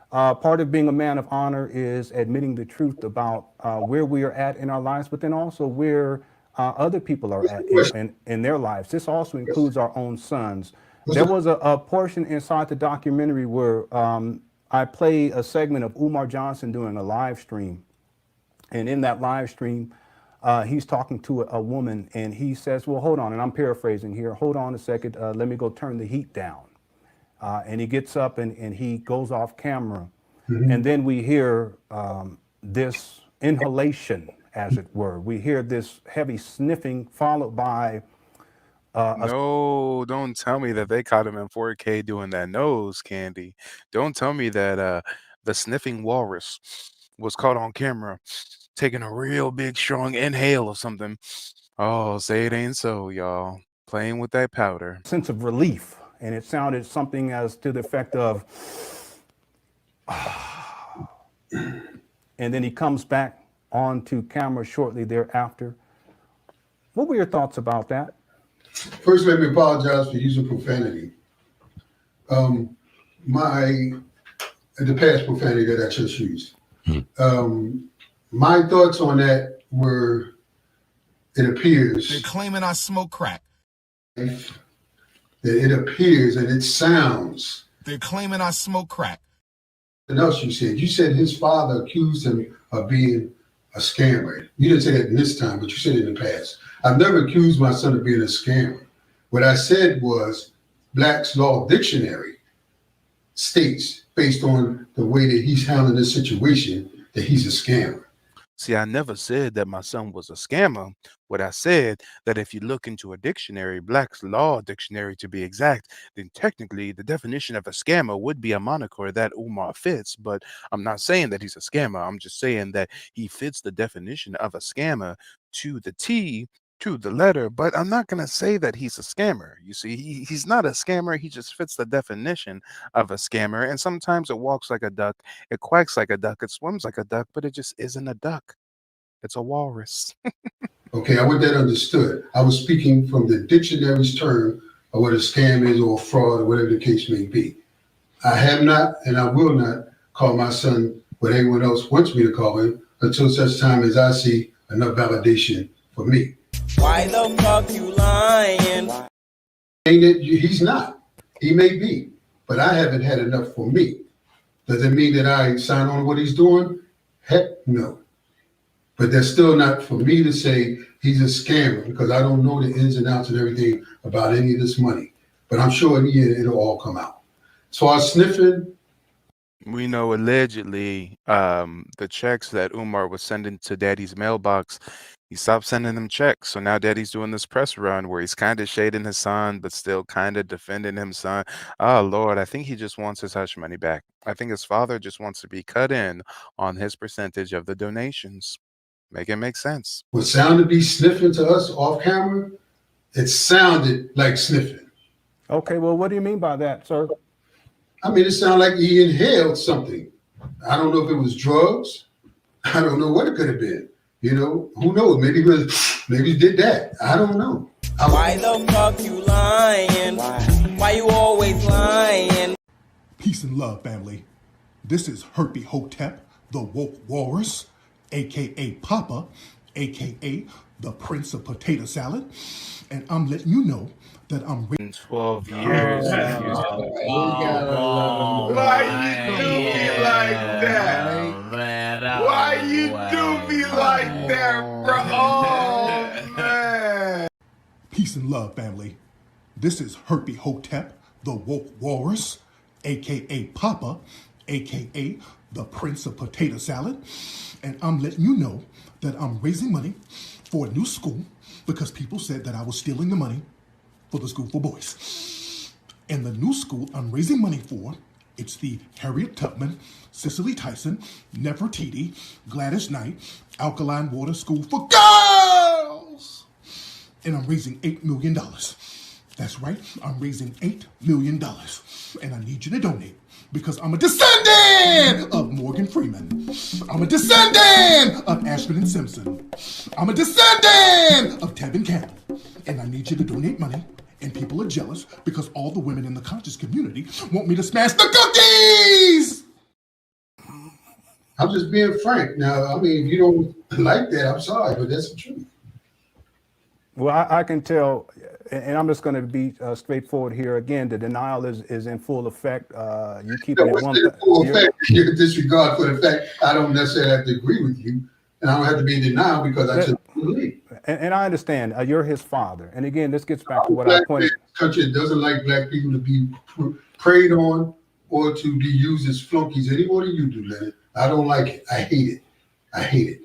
part of being a man of honor is admitting the truth about where we are at in our lives, but then also where other people are at in their lives. This also includes our own sons. There was a portion inside the documentary where I played a segment of Umar Johnson doing a live stream. And in that live stream, he's talking to a woman and he says, well, hold on. And I'm paraphrasing here. Hold on a second. Let me go turn the heat down. And he gets up and he goes off camera. Mm-hmm. And then we hear this inhalation, as it were. We hear this heavy sniffing followed by no, don't tell me that they caught him in 4K doing that nose candy. Don't tell me that the sniffing walrus was caught on camera taking a real big strong inhale of something. Oh, say it ain't so, y'all. Playing with that powder. Sense of relief, and it sounded something as to the effect of and then he comes back onto camera shortly thereafter. What were your thoughts about that? First, let me apologize for using profanity. The past profanity that I just used. My thoughts on that were, it appears. They're claiming I smoke crack. That it appears and it sounds. They're claiming I smoke crack. What else you said? You said his father accused him of being a scammer. You didn't say that in this time, but you said it in the past. I've never accused my son of being a scammer. What I said was Black's Law Dictionary states, based on the way that he's handling this situation, that he's a scammer. See, I never said that my son was a scammer. What I said that if you look into a dictionary, Black's Law Dictionary to be exact, then technically the definition of a scammer would be a moniker that Umar fits. But I'm not saying that he's a scammer. I'm just saying that he fits the definition of a scammer to the T to the letter, but I'm not going to say that he's a scammer. You see, he's not a scammer. He just fits the definition of a scammer. And sometimes it walks like a duck, it quacks like a duck, it swims like a duck, but it just isn't a duck. It's a walrus. Okay, I want that understood. I was speaking from the dictionary's term of what a scam is or a fraud or whatever the case may be. I have not and I will not call my son what anyone else wants me to call him until such time as I see enough validation for me. Why the fuck you lying? Ain't it? He's not. He may be, but I haven't had enough for me. Does it mean that I sign on to what he's doing? Heck no. But that's still not for me to say he's a scammer because I don't know the ins and outs and everything about any of this money. But I'm sure in the end it'll all come out. So I was sniffing. We know allegedly the checks that Umar was sending to Daddy's mailbox, he stopped sending them checks. So now Daddy's doing this press run where he's kind of shading his son, but still kind of defending him, son. Oh, Lord, I think he just wants his hush money back. I think his father just wants to be cut in on his percentage of the donations. Make it make sense. What sounded to be sniffing to us off camera, it sounded like sniffing. Okay, well, what do you mean by that, sir? I mean, it sounded like he inhaled something. I don't know if it was drugs. I don't know what it could have been. You know, who knows? Maybe he did that. I don't know. Why the fuck you lying? Why you always lying? Peace and love, family. This is Herpy Hotep, the woke walrus, a.k.a. Papa, a.k.a. the Prince of Potato Salad. And I'm letting you know that I'm... 12 years. Why you do me like that? Why you do me like that, bro? Oh, man. Peace and love, family. This is Herpy Hotep, the woke walrus, a.k.a. Papa, a.k.a. the Prince of Potato Salad. And I'm letting you know that I'm raising money for a new school because people said that I was stealing the money for the school for boys. And the new school I'm raising money for, it's the Harriet Tubman, Cicely Tyson, Nefertiti, Gladys Knight, Alkaline Water School for Girls. And I'm raising $8 million. That's right, I'm raising $8 million. And I need you to donate because I'm a descendant of Morgan Freeman. I'm a descendant of Ashford and Simpson. I'm a descendant of Tevin Campbell. And I need you to donate money. And people are jealous because all the women in the conscious community want me to smash the cookies! I'm just being frank. Now, I mean, if you don't like that, I'm sorry, but that's the truth. Well, I can tell, and I'm just going to be straightforward here. Again, the denial is in full effect. You keep it at one in full effect. Your disregard for the fact I don't necessarily have to agree with you, and I don't have to be in denial because I just believe. And I understand you're his father. And again, this gets back to what I pointed. Country doesn't like black people to be preyed on or to be used as flunkies any more than you do, Leonard. I don't like it. I hate it. I hate it.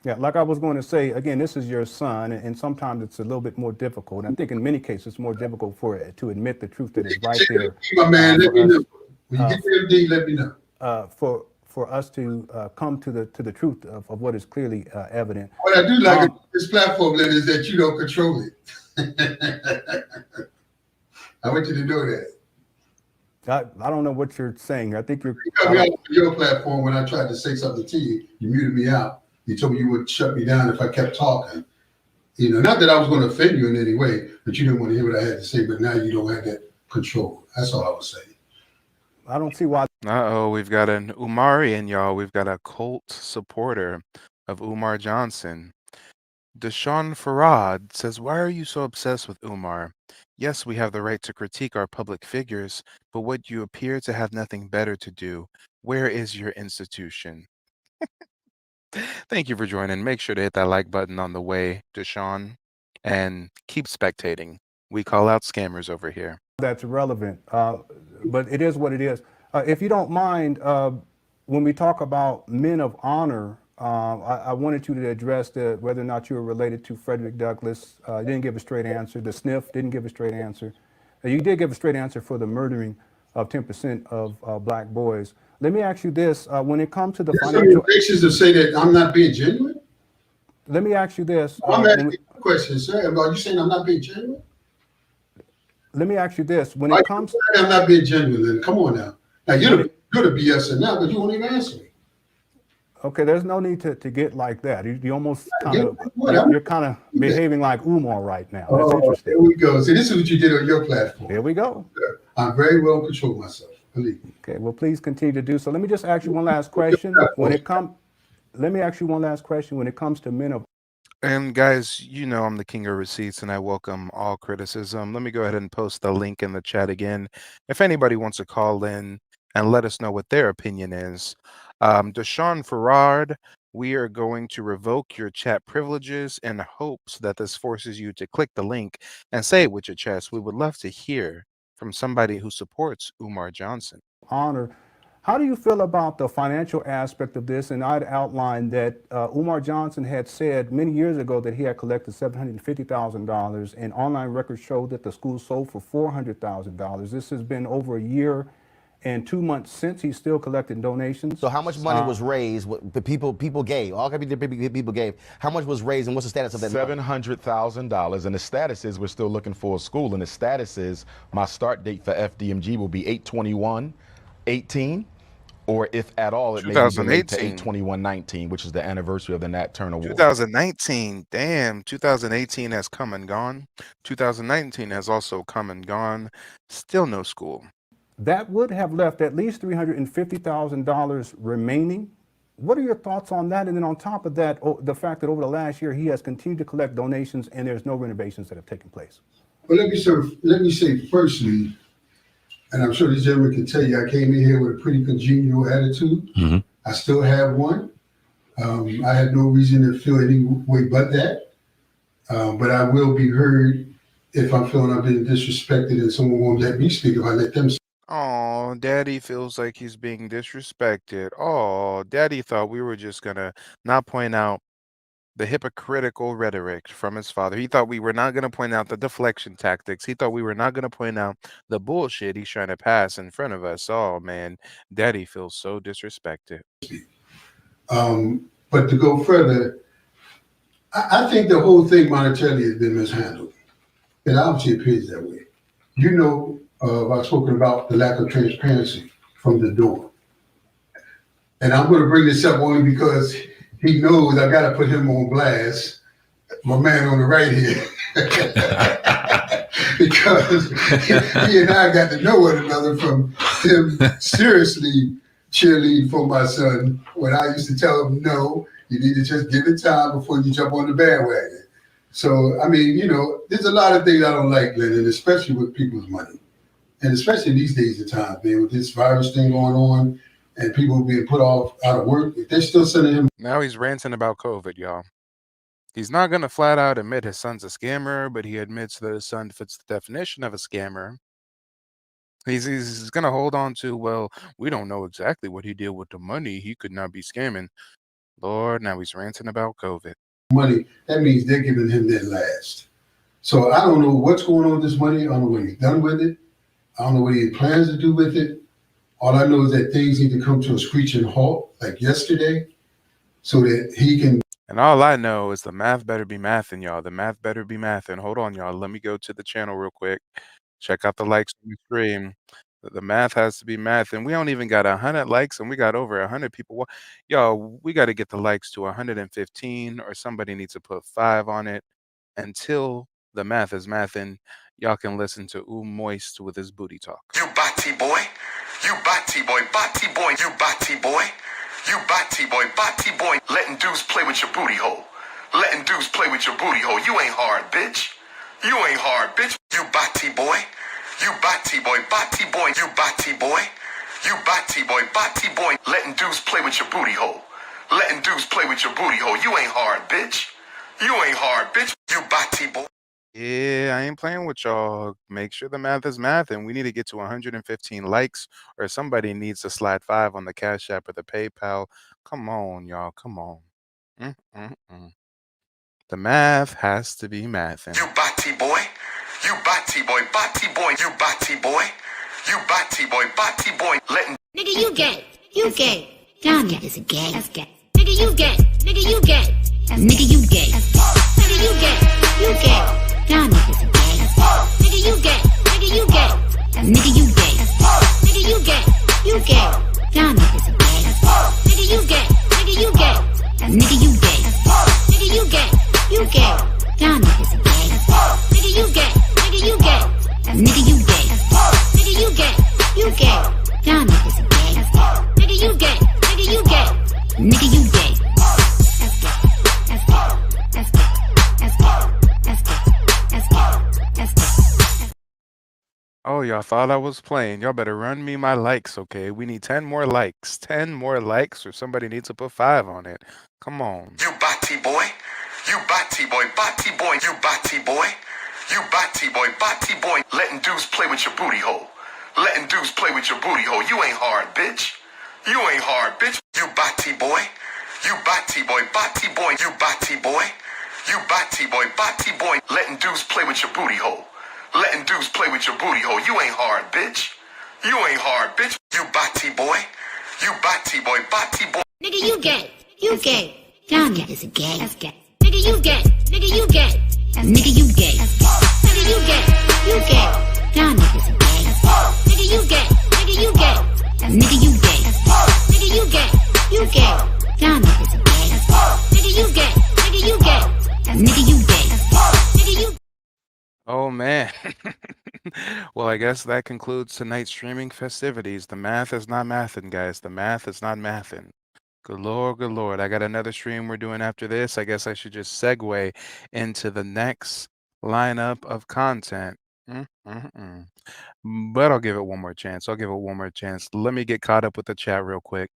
Yeah, like I was going to say, again, this is your son, and sometimes it's a little bit more difficult. I think in many cases it's more difficult for it to admit the truth that is right there. My man, let me know. When you get the MD, let me know. For us to come to the truth of what is clearly evident. What I do like about this platform, Leonard, is that you don't control it. I want you to know that. I don't know what you're saying. I think you're. You cut me off on your platform when I tried to say something to you. You muted me out. You told me you would shut me down if I kept talking. You know, not that I was going to offend you in any way, but you didn't want to hear what I had to say. But now you don't have that control. That's all I was saying. I don't see why. Uh-oh, we've got an Umarian, y'all. We've got a cult supporter of Umar Johnson. Deshaun Farad says, why are you so obsessed with Umar? Yes, we have the right to critique our public figures, but what you appear to have nothing better to do. Where is your institution? Thank you for joining. Make sure to hit that like button on the way, Deshaun, and keep spectating. We call out scammers over here. That's irrelevant, but it is what it is. If you don't mind, when we talk about men of honor, I wanted you to address whether or not you were related to Frederick Douglass. You didn't give a straight answer. The sniff didn't give a straight answer. You did give a straight answer for the murdering of 10% of black boys. Let me ask you this: when it comes to the financial, basis to say that I'm not being genuine. Let me ask you this: question, sir. Are you saying I'm not being genuine? Let me ask you this: when Are it you comes, saying I'm not being genuine. Then come on now. Now you're the BSer now, but you won't even answer me. okay, there's no need to get like that. You almost kind Get of like what? you're kind of behaving like Umar right now. That's Oh, interesting. here we go. See, this is what you did on your platform. Here we go. I'm very well control myself. Believe me. Okay, well, please continue to do so. Let me just ask you one last question. Let me ask you one last question. When it comes to men of And guys, you know I'm the king of receipts and I welcome all criticism. Let me go ahead and post the link in the chat again. If anybody wants to call in and let us know what their opinion is. Deshaun Farard, we are going to revoke your chat privileges in hopes that this forces you to click the link and say it with your chest. We would love to hear from somebody who supports Umar Johnson. honor, how do you feel about the financial aspect of this? And I'd outlined that Umar Johnson had said many years ago that he had collected $750,000, and online records showed that the school sold for $400,000. This has been over a year and 2 months since. He's still collecting donations. So how much money was raised? What the people gave? All kinds of people gave. How much was raised, and what's the status of that? $700,000, and the status is we're still looking for a school, and the status is my start date for FDMG will be 8/21/18, or if at all, it may be delayed to 8/21/19, which is the anniversary of the Nat Turner Award. 2019, damn, 2018 has come and gone. 2019 has also come and gone. Still no school. That would have left at least $350,000 remaining. What are your thoughts on that? And then on top of that, the fact that over the last year he has continued to collect donations and there's no renovations that have taken place. Well, let me say firstly, and I'm sure this gentleman can tell you, I came in here with a pretty congenial attitude. Mm-hmm. I still have one. I had no reason to feel any way but that. But I will be heard if I'm feeling I'm being disrespected and someone won't let me speak if I let them speak. Oh, Daddy feels like he's being disrespected. Oh, Daddy thought we were just gonna not point out the hypocritical rhetoric from his father. He thought we were not gonna point out the deflection tactics. He thought we were not gonna point out the bullshit he's trying to pass in front of us. Oh man, Daddy feels so disrespected. But to go further, I think the whole thing monetarily has been mishandled. It obviously appears that way. You know, I've spoken about the lack of transparency from the door. And I'm going to bring this up only because he knows I got to put him on blast, my man on the right here. Because he and I got to know one another from him seriously cheerleading for my son when I used to tell him, no, you need to just give it time before you jump on the bandwagon. So, I mean, you know, there's a lot of things I don't like, Lennon, especially with people's money. And especially these days of time, man, with this virus thing going on and people being put off out of work, if they're still sending him. Now he's ranting about COVID, y'all. He's not going to flat out admit his son's a scammer, but he admits that his son fits the definition of a scammer. He's going to hold on to, well, we don't know exactly what he did with the money. He could not be scamming. Lord, now he's ranting about COVID. Money, that means they're giving him their last. So I don't know what's going on with this money. I don't know what he's done with it. I don't know what he plans to do with it. All I know is that things need to come to a screeching halt, like yesterday, so that he can. And all I know is the math better be mathing, y'all. The math better be mathing. Hold on, y'all. Let me go to the channel real quick. Check out the likes on the stream. The math has to be math. And we don't even got 100 likes, and we got over 100 people. Y'all, we got to get the likes to 115, or somebody needs to put 5 on it. Until the math is mathing, y'all can listen to Moist with his booty talk. You bati boy. You bati boy. Bati boy. You bati boy. You bati boy. Bati boy. Letting dudes play with your booty hole. Letting dudes play with your booty hole. You ain't hard, bitch. You ain't hard, bitch. You bati boy. You bati boy. Bati boy. You bati boy. You bati boy. Bati boy. Letting dudes play with your booty hole. Letting dudes play with your booty hole. You ain't hard, bitch. You ain't hard, bitch. You bati boy. Yeah, I ain't playing with y'all. Make sure the math is math, and we need to get to 115 likes, or somebody needs to slide 5 on the Cash App or the PayPal. Come on, y'all. Come on. The math has to be mathing. You bati boy. You bati boy. Bati boy. You bati boy. You bati boy. Bati boy. Letting. Nigga, you gay. You gay. John niggas are gay. That's gay. Nigga, you gay. Nigga, you gay. Nigga, you gay. Nigga, you gay. you gay. Y'all niggas are gay. Nigga, you gay. Nigga, you gay. Nigga, you gay. Nigga, you gay. You gay. Y'all niggas are gay. Nigga, you gay. Nigga, you gay. Nigga, you gay. Nigga, you gay. You gay. Y'all niggas are gay. Nigga, you gay. Nigga, you gay. Nigga, you gay. Nigga, you gay. You gay. Y'all niggas are gay. Nigga, you gay. Nigga, you gay. Nigga, you gay. Oh, y'all thought I was playing. Y'all better run me my likes, okay? We need 10 more likes. 10 more likes, or somebody needs to put 5 on it. Come on. You bati boy. You bati boy. Bati boy. You bati boy. You bati boy. Bati boy. Letting dudes play with your booty hole. Letting dudes play with your booty hole. You ain't hard, bitch. You ain't hard, bitch. You bati boy. You bati boy. Bati boy. You bati boy. You bati boy. Bati boy. Letting dudes play with your booty hole. Letting dudes play with your booty hole. You ain't hard, bitch. You ain't hard, bitch. You bati boy. You bati boy. Bati boy. Nigga, you gay. You gay. Y'all niggas are gay. That's gay. Nigga, you gay. Nigga, you gay. Nigga, you gay. Nigga, you gay. You gay. Y'all niggas are gay. Nigga, you gay. Nigga, you gay. Nigga, you gay. Nigga, you gay. You gay. Y'all niggas are gay. Nigga, you gay. Nigga, you gay. Nigga, you gay. Nigga, you. Oh, man. Well, I guess that concludes tonight's streaming festivities. The math is not mathin', guys. The math is not mathin'. Good Lord, good Lord. I got another stream we're doing after this. I guess I should just segue into the next lineup of content. But I'll give it one more chance. I'll give it one more chance. Let me get caught up with the chat real quick.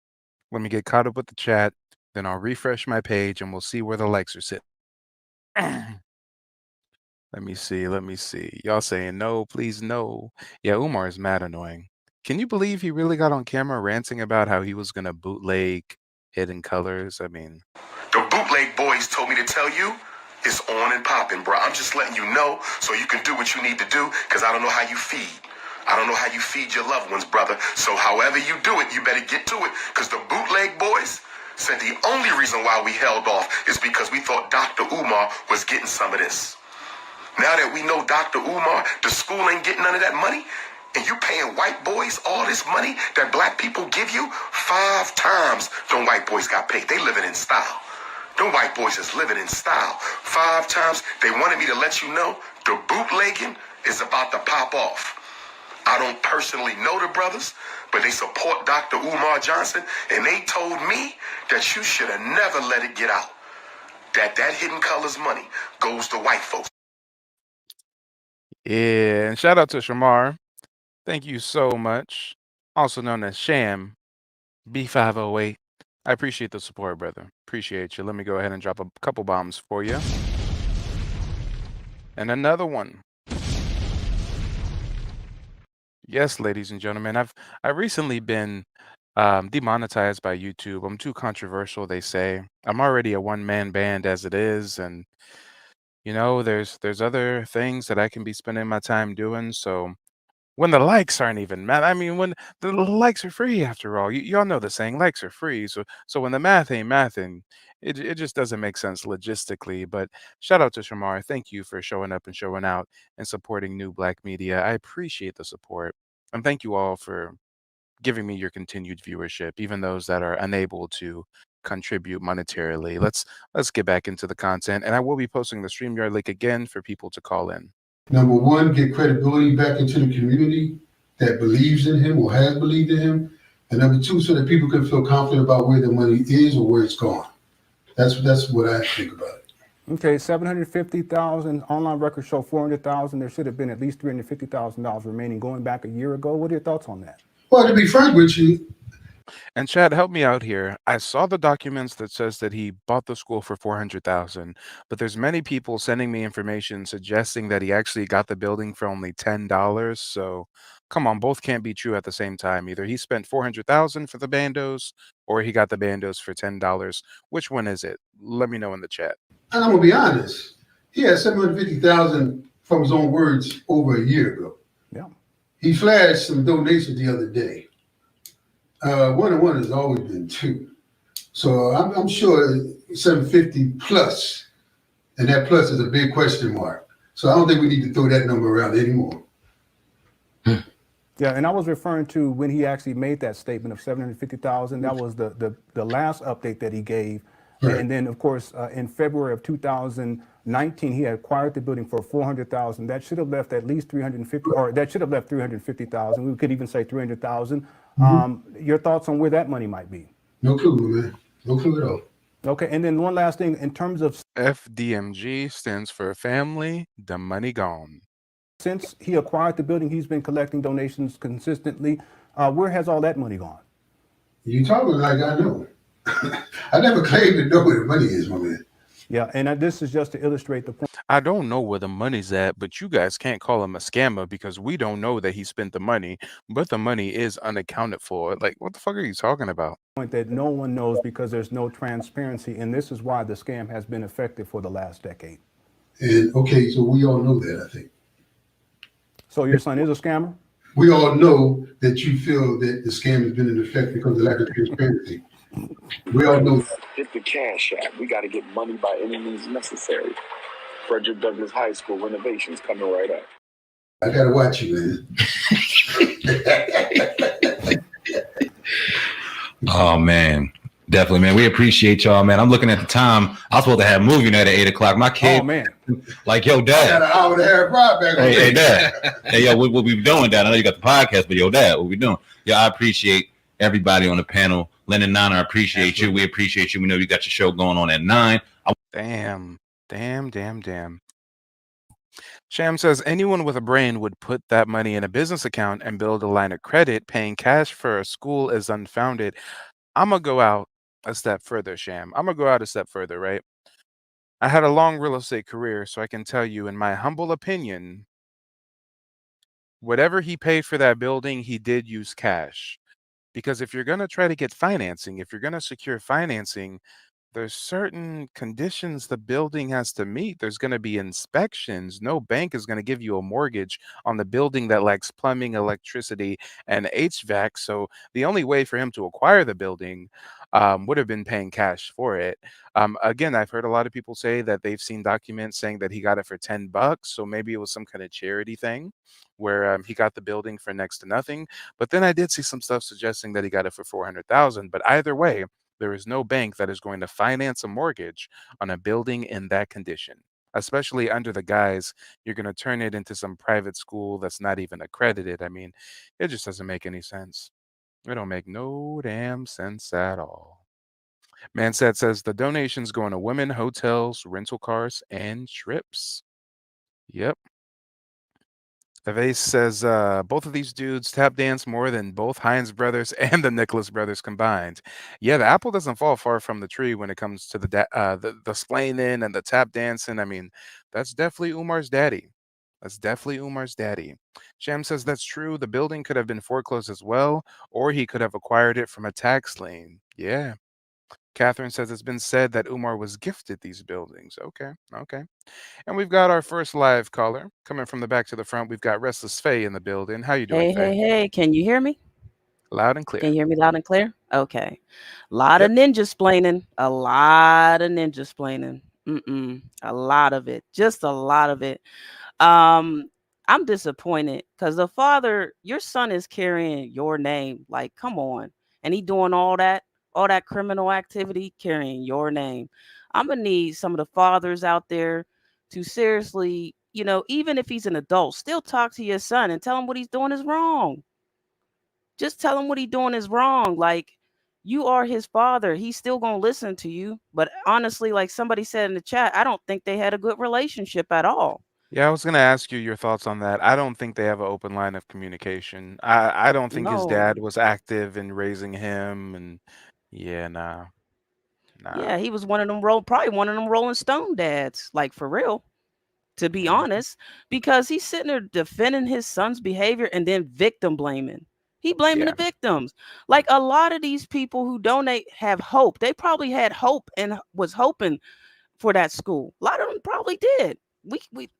Let me get caught up with the chat. Then I'll refresh my page and we'll see where the likes are sitting. Let me see. Let me see. Y'all saying no, please no. Yeah, Umar is mad annoying. Can you believe he really got on camera ranting about how he was gonna bootleg Hidden Colors? I mean, The bootleg boys told me to tell you it's on and popping, bro. I'm just letting you know so you can do what you need to do because I don't know how you feed. I don't know how you feed your loved ones, brother. So however you do it, you better get to it because the bootleg boys said the only reason why we held off is because we thought Dr. Umar was getting some of this. Now that we know Dr. Umar, the school ain't getting none of that money, and you paying white boys all this money that black people give you, 5 times them white boys got paid. They living in style. Them white boys is living in style. 5 times. They wanted me to let you know the bootlegging is about to pop off. I don't personally know the brothers, but they support Dr. Umar Johnson, and they told me that you should have never let it get out. That Hidden Colors money goes to white folks. yeah, and shout out to Shamar. Thank you so much. Also known as Sham B508. I appreciate the support, brother. Appreciate you. Let me go ahead and drop a couple bombs for you. And another one. Yes, ladies and gentlemen, I've recently been demonetized by YouTube. I'm too controversial, they say. I'm already a one-man band as it is, and you know, there's other things that I can be spending my time doing. So when the likes aren't even math, I mean, when the likes are free after all, y'all know the saying, likes are free. So when the math ain't mathing, it just doesn't make sense logistically. But shout out to Shamar. Thank you for showing up and showing out and supporting New Black Media. I appreciate the support. And thank you all for giving me your continued viewership, even those that are unable to contribute monetarily. Let's get back into the content. And I will be posting the StreamYard link again for people to call in. Number one, get credibility back into the community that believes in him or has believed in him. And number two, so that people can feel confident about where the money is or where it's gone. That's what I think about it. Okay, 750,000 online records show 400,000. There should have been at least $350,000 remaining going back a year ago. What are your thoughts on that? Well, to be frank with you, And Chad, help me out here. I saw the documents that says that he bought the school for 400,000, but there's many people sending me information suggesting that he actually got the building for only $10. So, come on, both can't be true at the same time. Either he spent 400,000 for the bandos, or he got the bandos for $10. Which one is it? Let me know in the chat. and I'm gonna be honest, he had 750,000 from his own words over a year ago. Yeah. He flashed some donations the other day. 1 and 1 has always been 2. So I'm sure 750 plus And that plus is a big question mark. So I don't think we need to throw that number around anymore. Yeah, and I was referring to when he actually made that statement of 750,000. That was the last update that he gave. Right. And then, of course, in February of 2019, he had acquired the building for 400,000. That should have left at least 350, or that should have left 350,000. We could even say 300,000. Your thoughts on where that money might be? No clue, man. No clue at all. Okay, and then one last thing in terms of FDMG stands for family, the money gone. since he acquired the building, he's been collecting donations consistently. Where has all that money gone? You talking like I know. I never claimed to know where the money is, my man. Yeah, and this is just to illustrate the point. I don't know where the money's at, but you guys can't call him a scammer because we don't know that he spent the money, but the money is unaccounted for. Like, what the fuck are you talking about? Point that no one knows because there's no transparency, and this is why the scam has been effective for the last decade. And okay, so we all know that, I think. So your son is a scammer? We all know that you feel that the scam has been in effect because of lack of transparency. We all know. Hit the cash app. We got to get money by any means necessary. Frederick Douglass High School renovations coming right up. I gotta watch you, man. Oh man, definitely, man. We appreciate y'all, man. I'm looking at the time. I was supposed to have a movie night at 8:00. My kid, oh man, like yo, I got dad. an hour and a half ride back. Hey, dad. Hey, yo, what we doing, dad? I know you got the podcast, but yo, dad, what we doing? Yeah, I appreciate everybody on the panel. Lennon Nana, I appreciate you. We appreciate you. We know you got your show going on at 9. Damn. Sham says anyone with a brain would put that money in a business account and build a line of credit. Paying cash for a school is unfounded. I'm going to go out a step further, Sham. I'm going to go out a step further, right? I had a long real estate career, so I can tell you, in my humble opinion, whatever he paid for that building, he did use cash. Because if you're going to try to get financing, if you're going to secure financing, there's certain conditions the building has to meet. There's going to be inspections. No bank is going to give you a mortgage on the building that lacks plumbing, electricity, and HVAC. So the only way for him to acquire the building would have been paying cash for it. Again, I've heard a lot of people say that they've seen documents saying that he got it for $10. So maybe it was some kind of charity thing where he got the building for next to nothing. But then I did see some stuff suggesting that he got it for 400,000. But either way, there is no bank that is going to finance a mortgage on a building in that condition, especially under the guise you're going to turn it into some private school that's not even accredited. I mean, it just doesn't make any sense. It don't make no damn sense at all. Manset says the donations going to women, hotels, rental cars, and trips. Yep. Evase says both of these dudes tap dance more than both Hines brothers and the Nicholas brothers combined. Yeah, the apple doesn't fall far from the tree when it comes to the splaining and the tap dancing. I mean, that's definitely Umar's daddy. That's definitely Umar's daddy. Sham says that's true. The building could have been foreclosed as well, or he could have acquired it from a tax lien. Yeah. Catherine says it's been said that Umar was gifted these buildings. Okay, okay. And we've got our first live caller coming from the back to the front. We've got Restless Faye in the building. How you doing, Hey, Faye? hey, hey, can you hear me? Loud and Can clear. you hear me loud and clear? Okay. Lot of Yep. ninja splaining. A lot of ninja splaining. A lot of it. Just a lot of it. Um, I'm disappointed because the father, your son is carrying your name. Like, come on. And he doing all that criminal activity, carrying your name. I'm gonna need some of the fathers out there to seriously, even if he's an adult, still talk to your son and tell him what he's doing is wrong. Just tell him what he's doing is wrong. Like, you are his father. He's still gonna listen to you. But honestly, like somebody said in the chat, I don't think they had a good relationship at all. Yeah, I was going to ask you your thoughts on that. I don't think they have an open line of communication. I don't think his No. dad was active in raising him. And yeah, nah. Yeah, he was probably one of them Rolling Stone dads, like for real, to be honest, because he's sitting there defending his son's behavior and then victim blaming. He blaming Yeah. the victims. Like a lot of these people who donate have hope. They probably had hope and was hoping for that school. A lot of them probably did.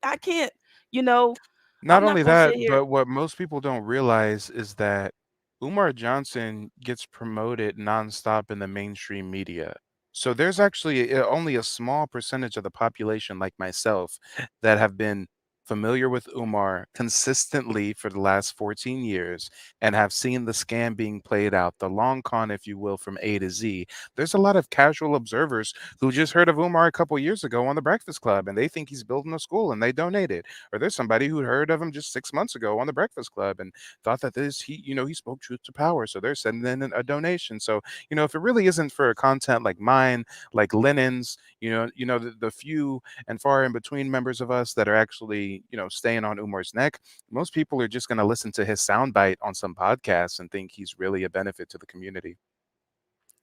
I can't, you know, Not I'm not only gonna that, sit here. but what most people don't realize is that Umar Johnson gets promoted nonstop in the mainstream media. So there's actually only a small percentage of the population, like myself, that have been familiar with Umar consistently for the last 14 years and have seen the scam being played out, the long con, if you will, from A to Z. There's a lot of casual observers who just heard of Umar a couple years ago on the Breakfast Club and they think he's building a school and they donated. Or there's somebody who heard of him just 6 months ago on the Breakfast Club and thought that he spoke truth to power. So they're sending in a donation. So, if it really isn't for content like mine, like Lennon's, the few and far in between members of us that are actually, staying on Umar's neck, most people are just going to listen to his soundbite on some podcasts and think he's really a benefit to the community.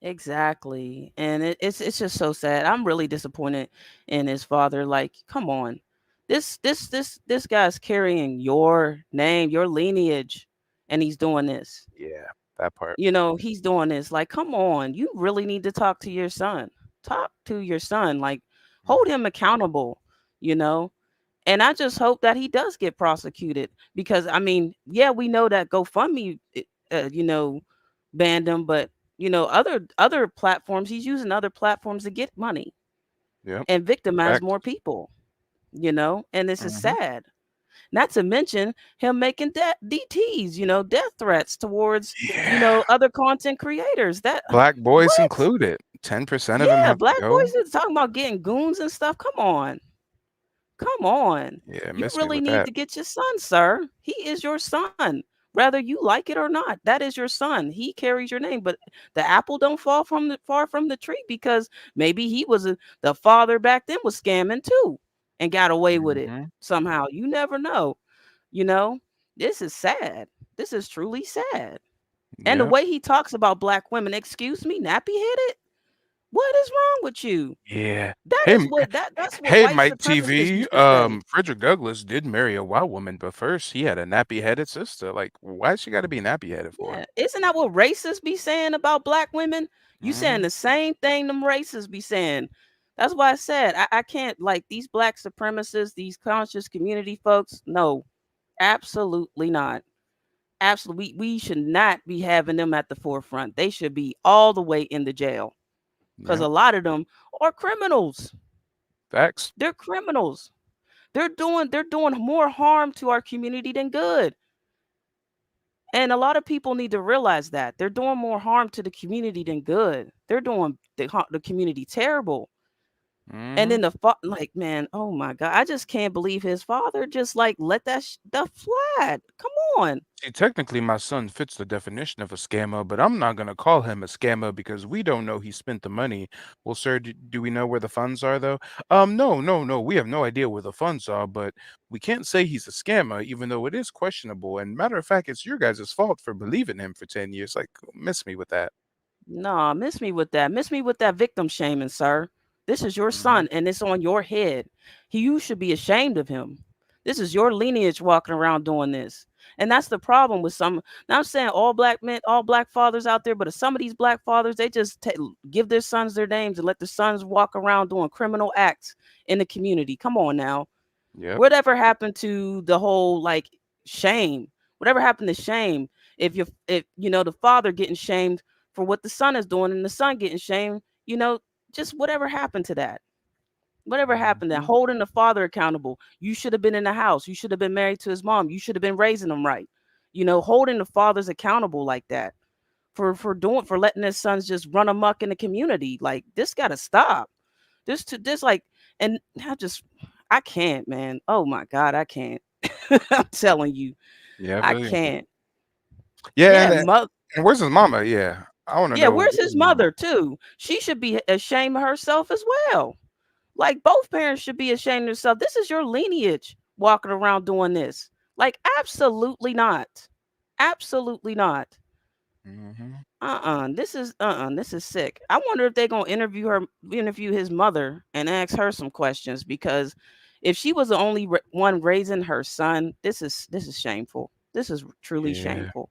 Exactly. And it's just so sad. I'm really disappointed in his father. Like, come on. This guy's carrying your name, your lineage, and he's doing this. Yeah, that part. He's doing this. Like, come on. You really need to talk to your son. Talk to your son. Like, hold him accountable, you know? And I just hope that he does get prosecuted because I mean, yeah, we know that GoFundMe, banned him, but other platforms, he's using other platforms to get money Yep. and victimize Facts. more people, and this is Mhm. sad. Not to mention him making DTs, death threats towards, Yeah. other content creators. That Black boys what? included. 10% of them Yeah, have to black go. boys is talking about getting goons and stuff. Come on. Come on. Yeah, You miss me really with need that. to get your son, sir. He is your son. Whether you like it or not, that is your son. He carries your name, but the apple don't fall from the far from the tree because maybe the father back then was scamming too and got away with it Mhm. somehow. You never know. You know, this is sad. This is truly sad. And the Yep. way he talks about black women, excuse me, nappy headed. What is wrong with you? Yeah. That Hey, is what that's what hey, white Mike supremacists TV. used to say. Frederick Douglass did marry a white woman, but first he had a nappy-headed sister. Like, why she got to be nappy-headed for? Yeah, isn't that what racists be saying about black women? You saying Mhm. the same thing them racists be saying. That's why I said I can't like these black supremacists, these conscious community folks. No, absolutely not. Absolutely, we should not be having them at the forefront. They should be all the way in the jail because a Yep. lot of them are criminals. Facts. They're criminals. They're doing more harm to our community than good. And a lot of people need to realize that they're doing more harm to the community than good. They're doing the community terrible. And Mhm. then like, man, oh my God, I just can't believe his father just like let that stuff slide. Come on. See, technically, my son fits the definition of a scammer, but I'm not going to call him a scammer because we don't know he spent the money. Well, sir, do we know where the funds are, though? No, no, no. We have no idea where the funds are, but we can't say he's a scammer, even though it is questionable. And matter of fact, it's your guys' fault for believing him for 10 years. Like, miss me with that. Nah, miss me with that. Miss me with that victim shaming, sir. This is your Mhm. son and it's on your head. You should be ashamed of him. This is your lineage walking around doing this. And that's the problem with some. Now I'm saying all black men, all black fathers out there, but some of these black fathers, they just give their sons their names and let their sons walk around doing criminal acts in the community. Come on now. Yep. Whatever happened to the whole like shame? Whatever happened to shame? If the father getting shamed for what the son is doing and the son getting shamed, just whatever happened to that? Whatever happened to Mhm. holding the father accountable? You should have been in the house. You should have been married to his mom. You should have been raising him right. Holding the fathers accountable like that for letting his sons just run amok in the community. Like this got to stop. This like, and I can't, man. Oh my God, I can't. I'm telling you, Yeah, I I feel you. can't. Yeah, Yeah, and where's his mama? Yeah, I want to yeah. know Where's where's his his mama. mother too? She should be ashamed of herself as well. Like both parents should be ashamed of themselves. This is your lineage walking around doing this. Like absolutely not. Absolutely not. Mhm. This is sick. I wonder if they're gonna interview his mother and ask her some questions because if she was the only one raising her son, this is shameful. This is truly Yeah. shameful.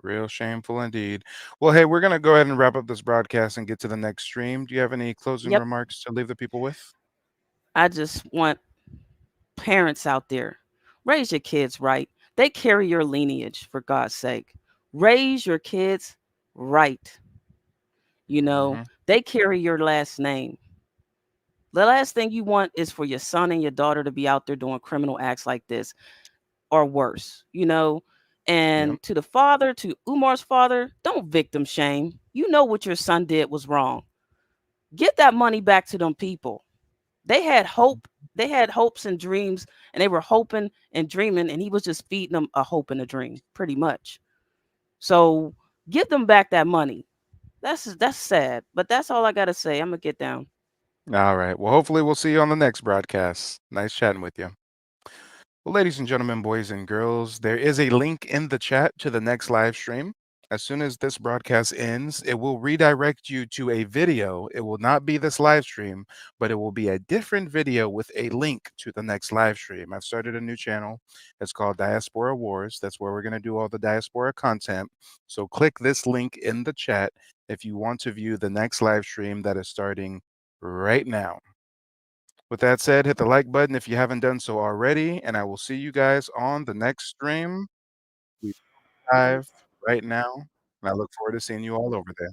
Real shameful indeed. Well, hey, we're going to go ahead and wrap up this broadcast and get to the next stream. Do you have any closing Yep. remarks to leave the people with? I just want parents out there, raise your kids right. They carry your lineage for God's sake. Raise your kids right. You know, they carry your last name. The last thing you want is for your son and your daughter to be out there doing criminal acts like this or worse, you know. And to the father, to Umar's father, don't victim shame. You know what your son did was wrong. Get that money back to them people. They had hope. They had hopes and dreams, and they were hoping and dreaming, and he was just feeding them a hope and a dream, pretty much. So give them back that money. That's sad, but that's all I gotta say. I'm gonna get down. All right. Well, hopefully we'll see you on the next broadcast. Nice chatting with you. Well, ladies and gentlemen, boys and girls, there is a link in the chat to the next live stream. As soon as this broadcast ends, it will redirect you to a video. It will not be this live stream, but it will be a different video with a link to the next live stream. I've started a new channel. It's called Diaspora Wars. That's where we're going to do all the diaspora content. So click this link in the chat if you want to view the next live stream that is starting right now. With that said, hit the like button if you haven't done so already, and I will see you guys on the next stream. We live right now, and I look forward to seeing you all over there.